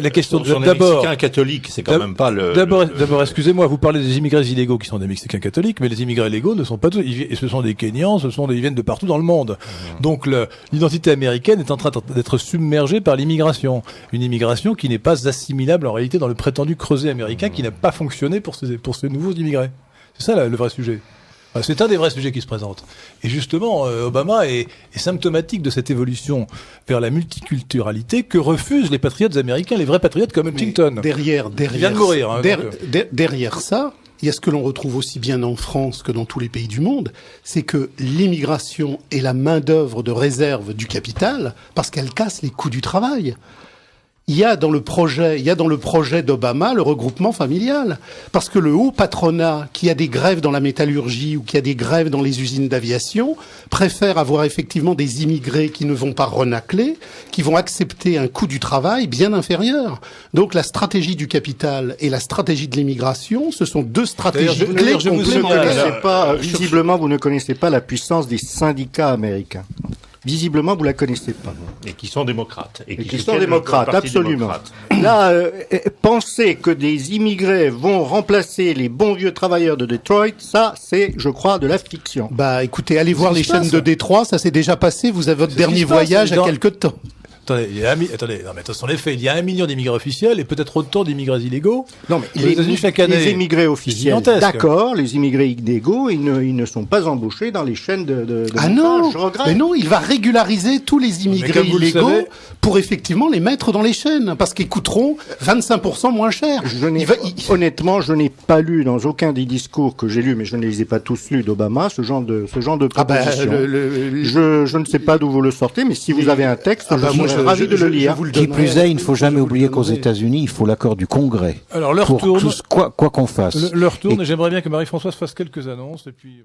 la question d'abord Mexicains catholiques, c'est quand même pas le. D'abord, excusez-moi, vous parlez des immigrés illégaux qui sont des Mexicains catholiques, mais les immigrés légaux ne sont pas tous. Et ce sont des Kenyans, ils viennent de partout dans le monde. Donc l'identité américaine est en train d'être submergée par l'immigration, une immigration qui n'est pas assimilable en réalité dans le prétendu creuset américain qui n'a pas fonctionné pour ces nouveaux immigrés. C'est ça le vrai sujet. C'est un des vrais sujets qui se présentent. Et justement, Obama est symptomatique de cette évolution vers la multiculturalité que refusent les patriotes américains, les vrais patriotes comme Huntington. Derrière, Il vient de mourir. Hein, derrière ça, il y a ce que l'on retrouve aussi bien en France que dans tous les pays du monde, c'est que l'immigration est la main-d'œuvre de réserve du capital parce qu'elle casse les coûts du travail. Il y a dans le projet d'Obama le regroupement familial. Parce que le haut patronat, qui a des grèves dans la métallurgie ou qui a des grèves dans les usines d'aviation, préfère avoir effectivement des immigrés qui ne vont pas renacler, qui vont accepter un coût du travail bien inférieur. Donc la stratégie du capital et la stratégie de l'immigration, ce sont deux stratégies clés complémentaires. Visiblement, vous ne connaissez pas la puissance des syndicats américains. Visiblement, vous la connaissez pas. Et qui sont démocrates. Et qui sont démocrates, absolument. Là, penser que des immigrés vont remplacer les bons vieux travailleurs de Détroit, ça, c'est, je crois, de la fiction. Bah, écoutez, allez voir les chaînes de Détroit, ça s'est déjà passé, vous avez votre dernier voyage à quelque temps. Attendez, non mais attention les faits, il y a 1 million d'immigrés officiels et peut-être autant d'immigrés illégaux. Non mais les immigrés officiels, d'accord, les immigrés illégaux, ils ne sont pas embauchés dans les chaînes de non, je regrette. Mais non, il va régulariser tous les immigrés illégaux pour effectivement les mettre dans les chaînes, parce qu'ils coûteront 25% moins cher. Honnêtement, je n'ai pas lu dans aucun des discours que j'ai lus, mais je ne les ai pas tous lus d'Obama, ce genre de proposition. Je ne sais pas d'où vous le sortez, mais si vous avez un texte, je suis ravi de le lire. Qui plus est, il ne faut jamais oublier qu'aux États-Unis, il faut l'accord du Congrès. Alors, leur pour tourne, quoi qu'on fasse. Leur tourne, et j'aimerais bien que Marie-Françoise fasse quelques annonces, et puis...